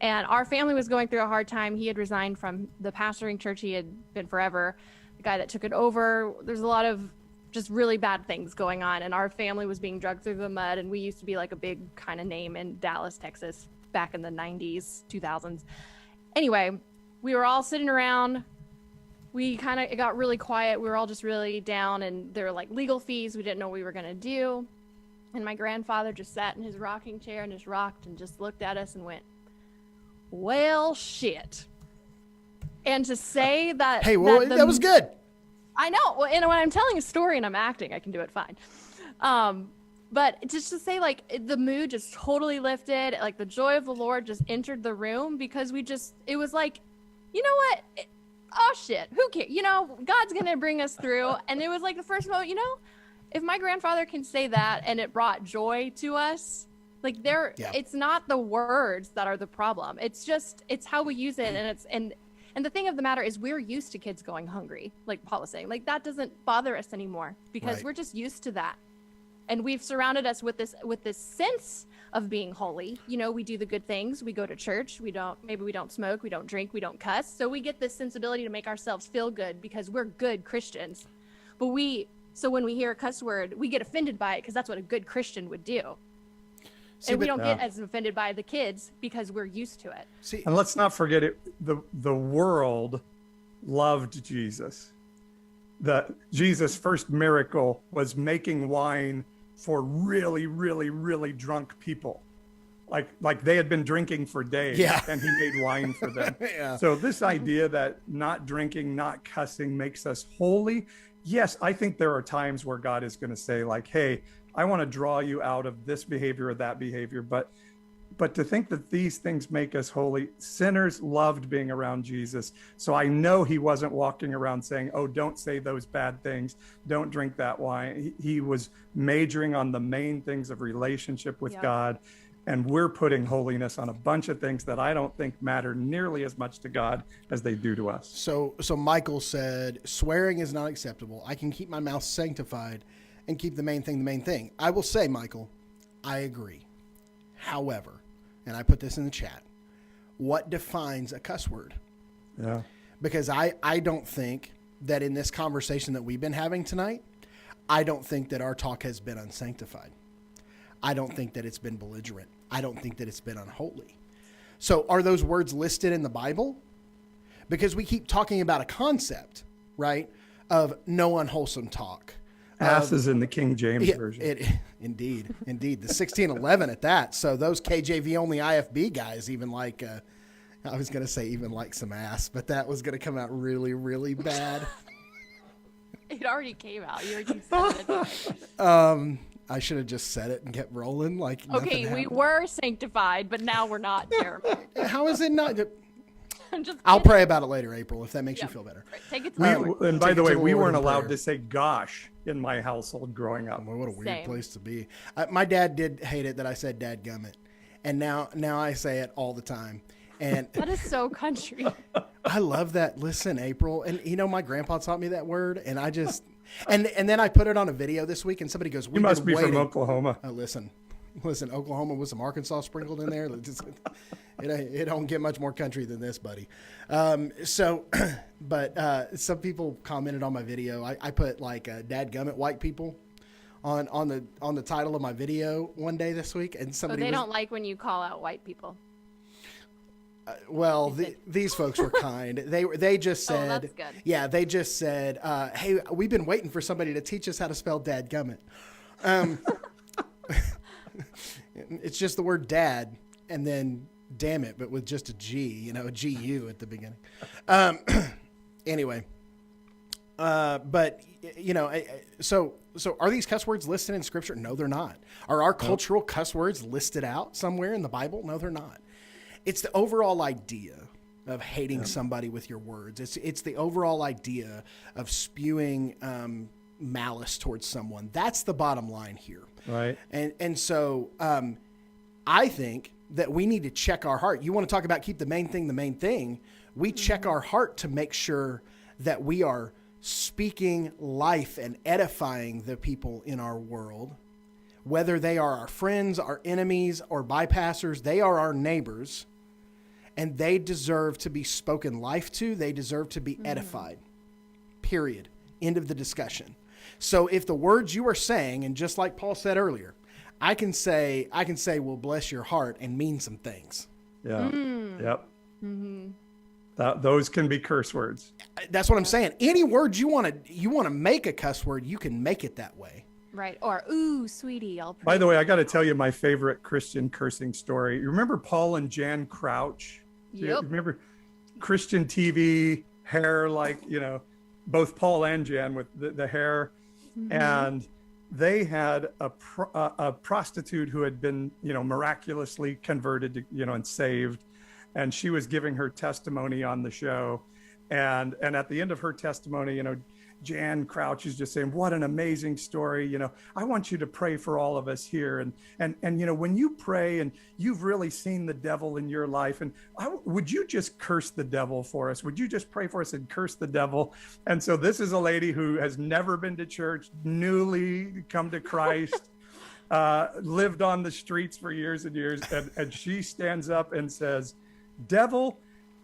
And our family was going through a hard time. He had resigned from the pastoring church he had been forever. The guy that took it over, there's a lot of just really bad things going on. And our family was being dragged through the mud. And we used to be like a big kind of name in Dallas, Texas, back in the 90s, 2000s. Anyway, we were all sitting around. It got really quiet. We were all just really down, and there were legal fees. We didn't know what we were going to do. And my grandfather just sat in his rocking chair and just rocked and just looked at us and went, well, shit. And to say that... Hey, well, that was good. I know. Well, and when I'm telling a story and I'm acting, I can do it fine. But just to say, the mood just totally lifted. The joy of the Lord just entered the room, because it was you know what? Oh shit, who cares? God's gonna bring us through. And it was the first moment, if my grandfather can say that and it brought joy to us, it's not the words that are the problem. It's how we use it. And the thing of the matter is, we're used to kids going hungry, like Paul was saying. That doesn't bother us anymore, because we're just used to that. And we've surrounded us with this sense of being holy. We do the good things. We go to church. Maybe we don't smoke. We don't drink. We don't cuss. So we get this sensibility to make ourselves feel good because we're good Christians. But so when we hear a cuss word, we get offended by it because that's what a good Christian would do. See, and we but- don't get as offended by the kids because we're used to it. See, And let's not forget it. The world loved Jesus. Jesus' first miracle was making wine for really, really, really drunk people. Like they had been drinking for days, Yeah. and he made wine for them. Yeah. So this idea that not drinking, not cussing makes us holy. Yes, I think there are times where God is going to say like, hey, I want to draw you out of this behavior or that behavior. But to think that these things make us holy, sinners loved being around Jesus. So I know he wasn't walking around saying, oh, don't say those bad things. Don't drink that wine. He was majoring on the main things of relationship with Yep. God. And we're putting holiness on a bunch of things that I don't think matter nearly as much to God as they do to us. So Michael said, swearing is not acceptable. I can keep my mouth sanctified and keep the main thing. I will say, Michael, I agree. However, and I put this in the chat, what defines a cuss word? Yeah. Because I don't think that in this conversation that we've been having tonight, I don't think that our talk has been unsanctified. I don't think that it's been belligerent. I don't think that it's been unholy. So are those words listed in the Bible? Because we keep talking about a concept, right, of no unwholesome talk. Ass is in the King James Yeah, version. Indeed. The 1611 at that. So those KJV only IFB guys even like, I was going to say even like some ass, but that was going to come out really, really bad. It already came out. You already said it. I should have just said it and kept rolling like Okay, nothing we happened. were sanctified, but now we're not, Jeremy. How is it not? I'm just I'll kidding. pray about it later, April, if that makes you Yeah. feel better. Right, take it to the Lord. And by Take the it way, to the we Lord weren't in allowed prayer. to say gosh in my household growing up. Well, what a weird Same. place to be. My dad did hate it that I said dadgummit. And now I say it all the time. And That is so country. I love that. Listen, April. And you know, my grandpa taught me that word, and I just and then I put it on a video this week, and somebody goes, You must be from Oklahoma. Listen, Oklahoma with some Arkansas sprinkled in there. It don't get much more country than this, buddy. But some people commented on my video. I put like dadgummit white people on the title of my video one day this week, and So somebody they was, don't like when you call out white people. well, these folks were kind. They just Oh, said, that's good. yeah, they just said, hey, we've been waiting for somebody to teach us how to spell dadgummit. It's just the word dad and then damn it, but with just a G, a GU at the beginning. Anyway, but so are these cuss words listed in Scripture? No, they're not. Are our cultural cuss words listed out somewhere in the Bible? No, they're not. It's the overall idea of hating somebody with your words. It's the overall idea of spewing malice towards someone. That's the bottom line here. Right. And so I think that we need to check our heart. You want to talk about keep the main thing. We check our heart to make sure that we are speaking life and edifying the people in our world, whether they are our friends, our enemies, or bypassers. They are our neighbors, and they deserve to be spoken life to. They deserve to be edified. Period. End of the discussion. So if the words you are saying, and just like Paul said earlier, I can say, well, bless your heart and mean some things. Yeah. Yep. Those can be curse words. That's what I'm saying. Any word you want to make a cuss word, you can make it that way. Right. Or, ooh, sweetie, I'll pray. By the way, I got to tell you my favorite Christian cursing story. You remember Paul and Jan Crouch? Do you Yep. remember Christian TV, hair like, both Paul and Jan with the hair. And they had a prostitute who had been, miraculously converted to, and saved. And she was giving her testimony on the show. And at the end of her testimony, Jan Crouch is just saying, what an amazing story. I want you to pray for all of us here. And when you pray and you've really seen the devil in your life, and would you just curse the devil for us? Would you just pray for us and curse the devil? And so this is a lady who has never been to church, newly come to Christ, lived on the streets for years and years. And she stands up and says, devil,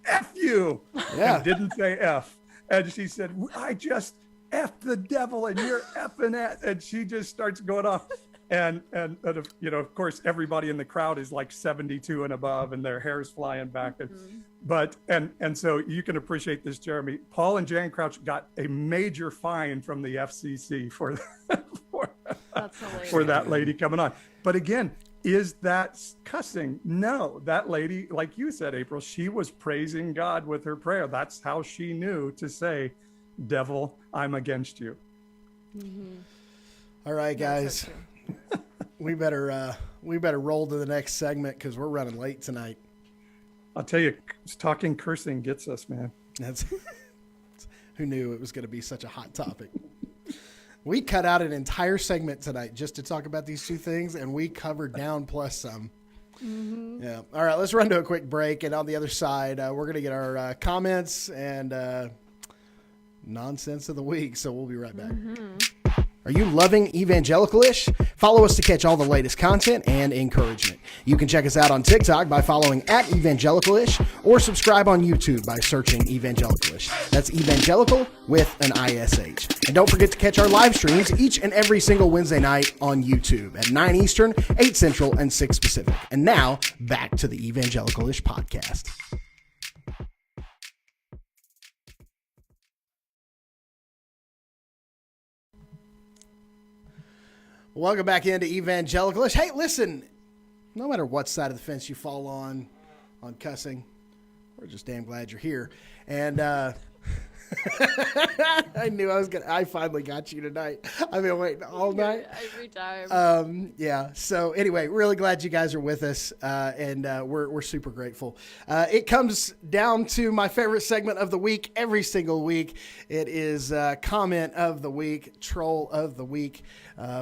F you. Yeah. And didn't say F. And she said, I just F the devil and you're effing at. And she just starts going off. Of course, everybody in the crowd is like 72 and above, and their hair's flying back. And so you can appreciate this, Jeremy. Paul and Jan Crouch got a major fine from the FCC for for that lady coming on. But again, is that cussing? No, that lady, like you said, April, she was praising God with her prayer. That's how she knew to say, "Devil, I'm against you." All right, guys. So we better roll to the next segment because we're running late tonight. I'll tell you, talking cursing gets us, man. That's who knew it was going to be such a hot topic. We cut out an entire segment tonight just to talk about these two things, and we covered down plus some. Yeah. All right, let's run to a quick break, and on the other side, we're going to get our comments and nonsense of the week. So we'll be right back. Are you loving Evangelicalish? Follow us to catch all the latest content and encouragement. You can check us out on TikTok by following @Evangelicalish or subscribe on YouTube by searching Evangelicalish. That's Evangelical with an ISH. And don't forget to catch our live streams each and every single Wednesday night on YouTube at 9 Eastern, 8 Central, and 6 Pacific. And now, back to the Evangelicalish podcast. Welcome back into Evangelicalish. Hey, listen, no matter what side of the fence you fall on cussing, we're just damn glad you're here. And I knew I finally got you tonight. I've been waiting all night. Every time. Yeah. So anyway, really glad you guys are with us, and we're super grateful. It comes down to my favorite segment of the week every single week. It is comment of the week, troll of the week.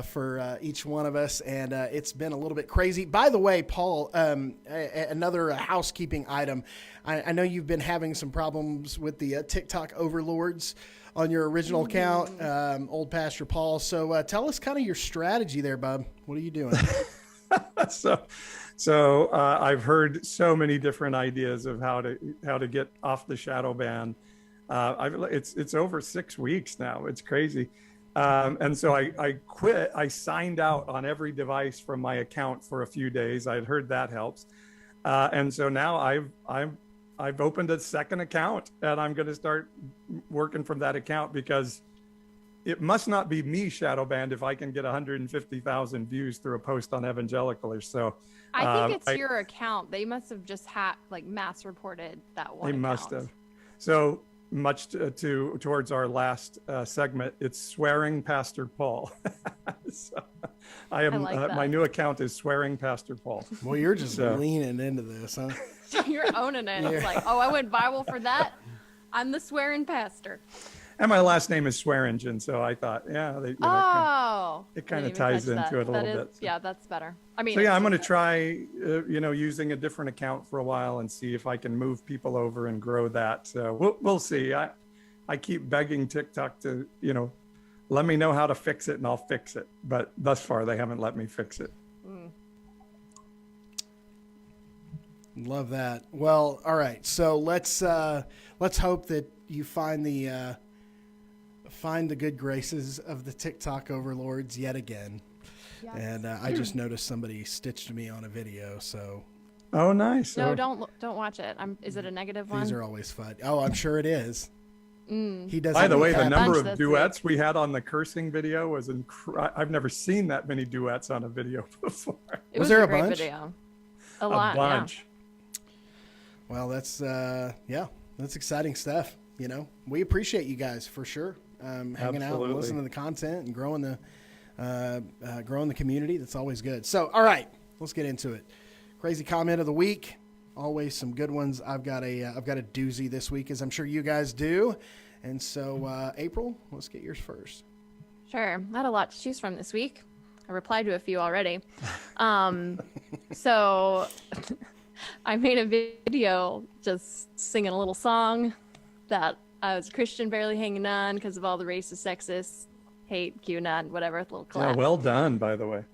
For each one of us, and it's been a little bit crazy. By the way, Paul, another housekeeping item. I know you've been having some problems with the TikTok overlords on your original account, old Pastor Paul. So tell us kind of your strategy there, bub. What are you doing? So I've heard so many different ideas of how to get off the shadow ban. It's over 6 weeks now. It's crazy. And so I quit. I signed out on every device from my account for a few days. I'd heard that helps. And so now I've opened a second account, and I'm going to start working from that account, because it must not be me shadow banned if I can get 150,000 views through a post on Evangelicalish. So I think it's your account. They must have just mass reported that one. They must have. So much towards our last segment, it's swearing Pastor Paul. So I am like my new account is swearing Pastor Paul. Well, you're just leaning into this, huh? You're owning it. It's like, oh, I went viral for that. I'm the swearing pastor. And my last name is Swearingen, so I thought, it kind of ties into it a little bit. Yeah, that's better. I mean, so yeah, I'm going to try, using a different account for a while and see if I can move people over and grow that. So we'll see. I keep begging TikTok to, let me know how to fix it, and I'll fix it. But thus far, they haven't let me fix it. Love that. Well, all right. So let's hope that you find the good graces of the TikTok overlords yet again. Yes. And I just noticed somebody stitched me on a video. So. Oh, nice. No, don't watch it. Is it a negative one? These are always fun. Oh, I'm sure it is. He does. By the way, the number of duets we had on the cursing video was I've never seen that many duets on a video before. Was there a great bunch? Video. A lot. Bunch. Yeah. Well, that's exciting stuff. We appreciate you guys for sure. Hanging out and listening to the content and growing the community. That's always good. So, all right, let's get into it. Crazy comment of the week. Always some good ones. I've got a doozy this week, as I'm sure you guys do. And so, April, let's get yours first. Sure. I had a lot to choose from this week. I replied to a few already. So I made a video just singing a little song that I was Christian, barely hanging on because of all the racist, sexist, hate, QAnon, whatever, little clap. Yeah, well done, by the way.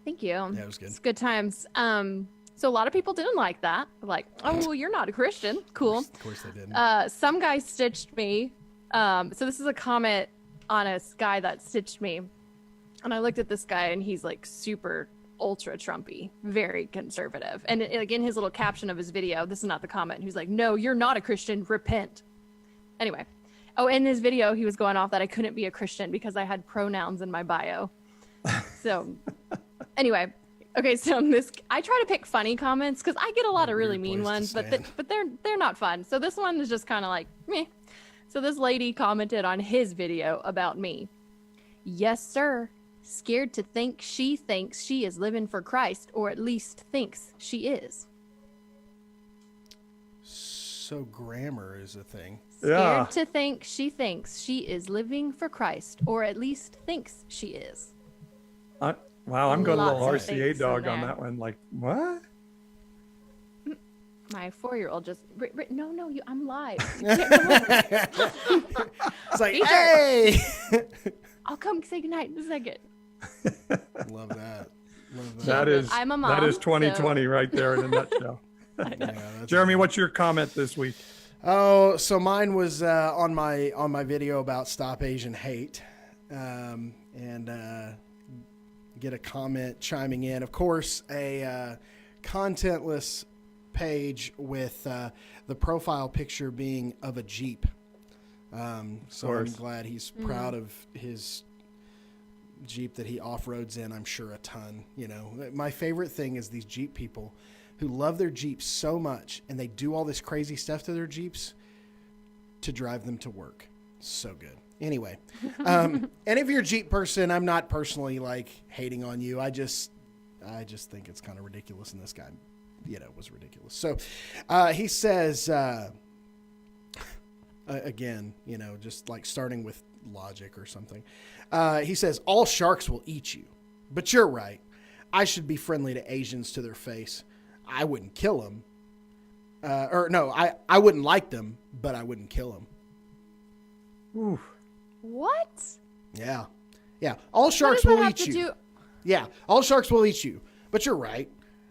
Thank you. Yeah, it was good. It's good times. So a lot of people didn't like that. Like, oh, well, you're not a Christian. Cool. Of course they didn't. Some guy stitched me. So this is a comment on a guy that stitched me. And I looked at this guy, and he's like super ultra Trumpy, very conservative. And like in his little caption of his video, this is not the comment. He's like, "No, you're not a Christian. Repent." Anyway, oh, in his video, he was going off that I couldn't be a Christian because I had pronouns in my bio. So, anyway, okay. So I try to pick funny comments because I get a lot of really mean ones, but they're not fun. So this one is just kind of like meh. So this lady commented on his video about me. "Yes, sir. Scared to think she thinks she is living for Christ, or at least thinks she is." So grammar is a thing. Scared to think she thinks she is living for Christ, or at least thinks she is. Wow, I'm going a little Lots of RCA things in dog on there. that one. Like, what? My 4-year-old just no, I'm live. You can't come over. It's like, Peter. hey! I'll come say goodnight in a second. Love that. Love that. That is I'm a mom, that is 2020 so- right there in a nutshell. Yeah, that's Jeremy, what's your comment this week? Oh, so mine was on my video about Stop Asian Hate, and get a comment chiming in. Of course, a contentless page with the profile picture being of a Jeep. So I'm glad he's proud of his Jeep that he off-roads in, I'm sure a ton. You know, my favorite thing is these Jeep people who love their Jeeps so much and they do all this crazy stuff to their Jeeps to drive them to work. So good. Anyway, and if you're a Jeep person, I'm not personally like hating on you. I just think it's kind of ridiculous, and this guy, was ridiculous. So he says, again, just like starting with logic or something. He says, all sharks will eat you, but you're right. I should be friendly to Asians to their face. I wouldn't kill them. I wouldn't like them, but I wouldn't kill them. Ooh. What? Yeah. Yeah. All sharks will eat you. Yeah. All sharks will eat you, but you're right.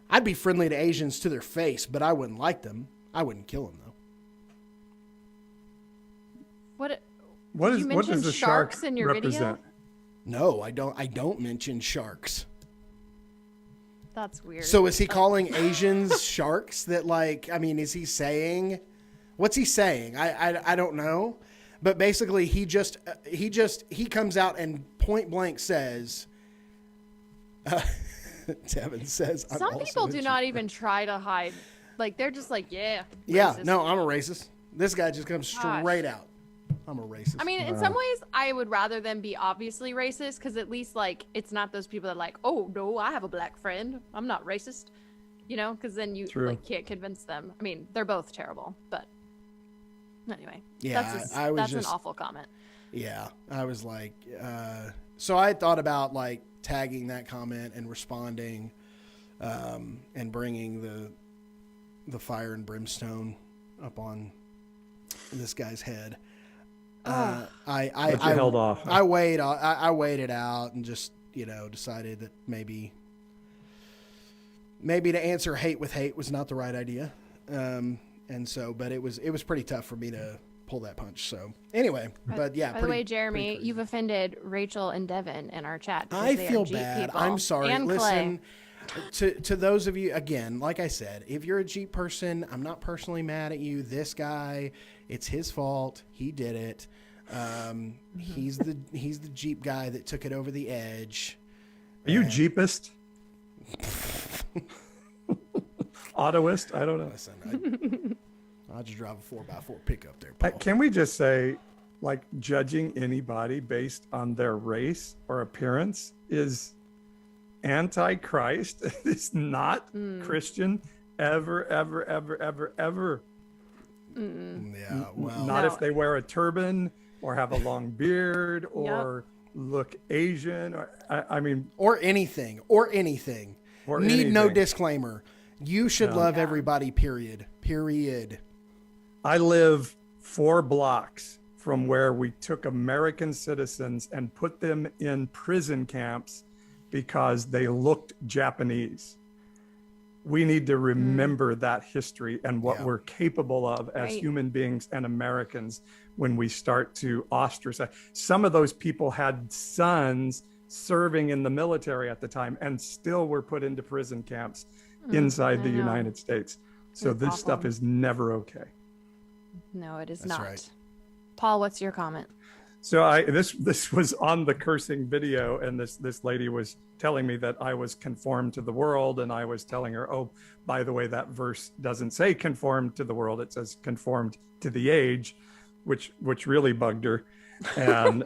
I'd be friendly to Asians to their face, but I wouldn't like them. I wouldn't kill them, though. What Did you does mention the sharks shark in your represent? video? No, I don't mention sharks. That's weird. So is he calling Asians sharks? That is he saying? What's he saying? I don't know. But basically, he comes out and point blank says. Devin says, some people do not even try to hide. Like they're just like, yeah. Yeah, racist. no, I'm a racist. This guy just comes straight out. I'm a racist. I mean, in some ways, I would rather them be obviously racist because at least like it's not those people that are like, oh no, I have a black friend, I'm not racist, because then you like can't convince them. I mean, they're both terrible, but anyway, yeah, that's an awful comment. Yeah, I was like, so I thought about like tagging that comment and responding, and bringing the fire and brimstone up on this guy's head. I held off. I waited out and just decided that maybe to answer hate with hate was not the right idea, but it was pretty tough for me to pull that punch. So anyway, but yeah. By the way, Jeremy, you've offended Rachel and Devin in our chat. I they feel are Jeep bad. people. I'm sorry. And Listen. Clay. To those of you, again, like I said, if you're a Jeep person, I'm not personally mad at you. This guy, it's his fault. He did it. He's the Jeep guy that took it over the edge. Are you Jeepist? Autoist? I don't know. Listen, I'll just drive a 4x4 pickup there, Paul. Can we just say, like, judging anybody based on their race or appearance is anti-Christ? It's not Christian ever. Yeah, well, Not No. if they wear a turban or have a long beard or look Asian. Or I mean, or anything. Need no disclaimer. You should love everybody. Period. I live 4 blocks from where we took American citizens and put them in prison camps because they looked Japanese. We need to remember that history and what we're capable of as human beings and Americans when we start to ostracize. Some of those people had sons serving in the military at the time and still were put into prison camps inside the I know. United States. So It's this stuff awful. is never okay. No, it is That's not. right. Paul, what's your comment? So this was on the cursing video, and this lady was telling me that I was conformed to the world, and I was telling her, oh, by the way, that verse doesn't say conformed to the world; it says conformed to the age, which really bugged her. And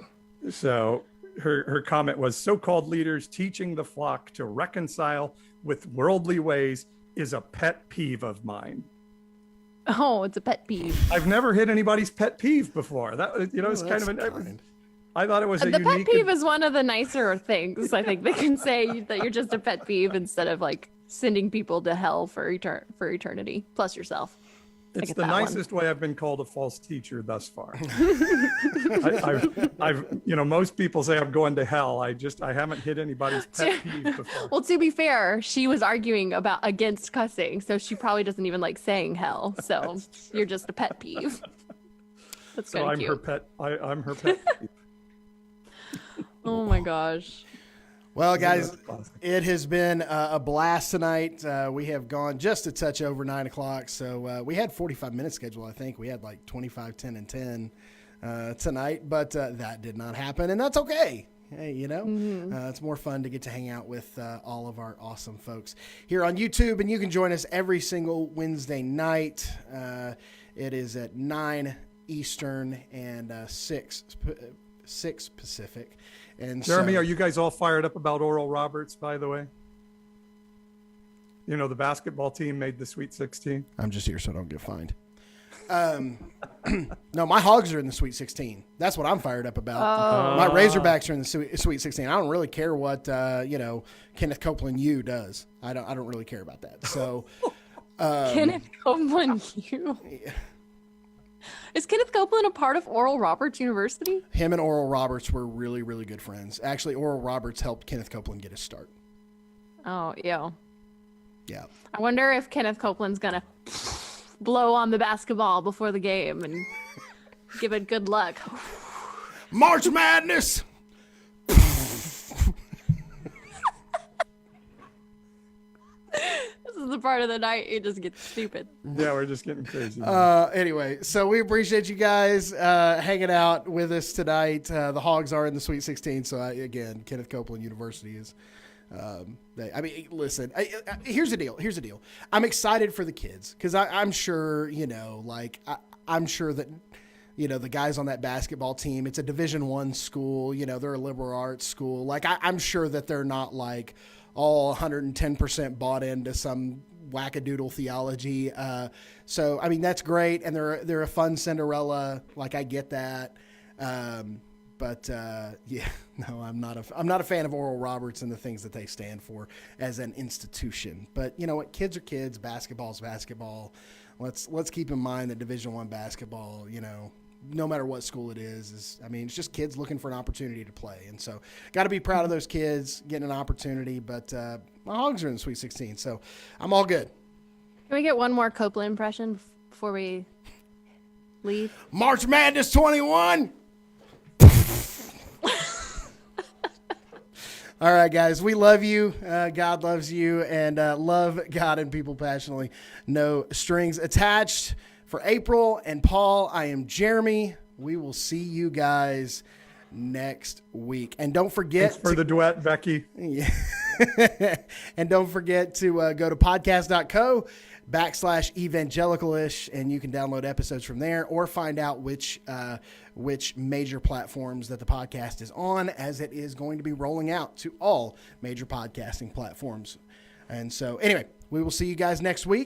so her comment was, so-called leaders teaching the flock to reconcile with worldly ways is a pet peeve of mine. Oh, it's a pet peeve. I've never hit anybody's pet peeve before. That it's Oh, kind of that's an. kind. I thought it was a The unique. pet peeve is one of the nicer things. I think they can say that you're just a pet peeve instead of like sending people to hell for eternity, plus yourself. It's get the that one. nicest way I've been called a false teacher thus far. I've most people say I'm going to hell. I haven't hit anybody's pet peeve before. Well, to be fair, she was arguing against cussing, so she probably doesn't even like saying hell. So you're just a pet peeve. That's So kind of I'm cute. her pet. I'm her pet peeve. Oh my gosh. Well, guys, That's classic. it has been a blast tonight. We have gone just a touch over 9 o'clock. So we had 45 minutes scheduled, I think. We had like 25, 10, and 10 tonight, but that did not happen, and that's okay. Hey, it's more fun to get to hang out with all of our awesome folks here on YouTube, and you can join us every single Wednesday night. It is at 9 Eastern and 6 Pacific. And Jeremy, so, are you guys all fired up about Oral Roberts, by the way? You know, the basketball team made the Sweet 16. I'm just here so I don't get fined. No, my Hogs are in the Sweet 16. That's what I'm fired up about. My Razorbacks are in the Sweet 16. I don't really care what Kenneth Copeland U does. I don't really care about that. So Kenneth Copeland, you. Is Kenneth Copeland a part of Oral Roberts University? him and Oral Roberts were really, really good friends. Actually, Oral Roberts helped Kenneth Copeland get his start. Oh, yeah. Yeah. I wonder if Kenneth Copeland's gonna blow on the basketball before the game and give it good luck. March Madness. This is the part of the night it just gets stupid. Yeah, we're just getting crazy. Anyway, so we appreciate you guys hanging out with us tonight. The Hogs are in the Sweet 16. So, again, Kenneth Copeland University is. Listen, here's the deal. Here's the deal. I'm excited for the kids because I'm sure, I'm sure that, the guys on that basketball team, it's a Division I school, they're a liberal arts school. Like, I'm sure that they're not like all 110% bought into some wackadoodle theology. So, I mean, that's great. And they're a fun Cinderella. Like, I get that. But no, I'm not a fan of Oral Roberts and the things that they stand for as an institution. But you know what? Kids are kids. Basketball's basketball. Let's keep in mind that Division I basketball, no matter what school it is, it's just kids looking for an opportunity to play. And so got to be proud of those kids getting an opportunity. But my Hogs are in the Sweet 16, so I'm all good. Can we get one more Copeland impression before we leave? March Madness 21. All right, guys, we love you. God loves you, and love God and people passionately. No strings attached. For April and Paul, I am Jeremy. We will see you guys next week. And don't forget Thanks for the duet, Becky. and don't forget to go to podcast.co/evangelicalish, and you can download episodes from there or find out which major platforms that the podcast is on, as it is going to be rolling out to all major podcasting platforms. And so anyway, we will see you guys next week.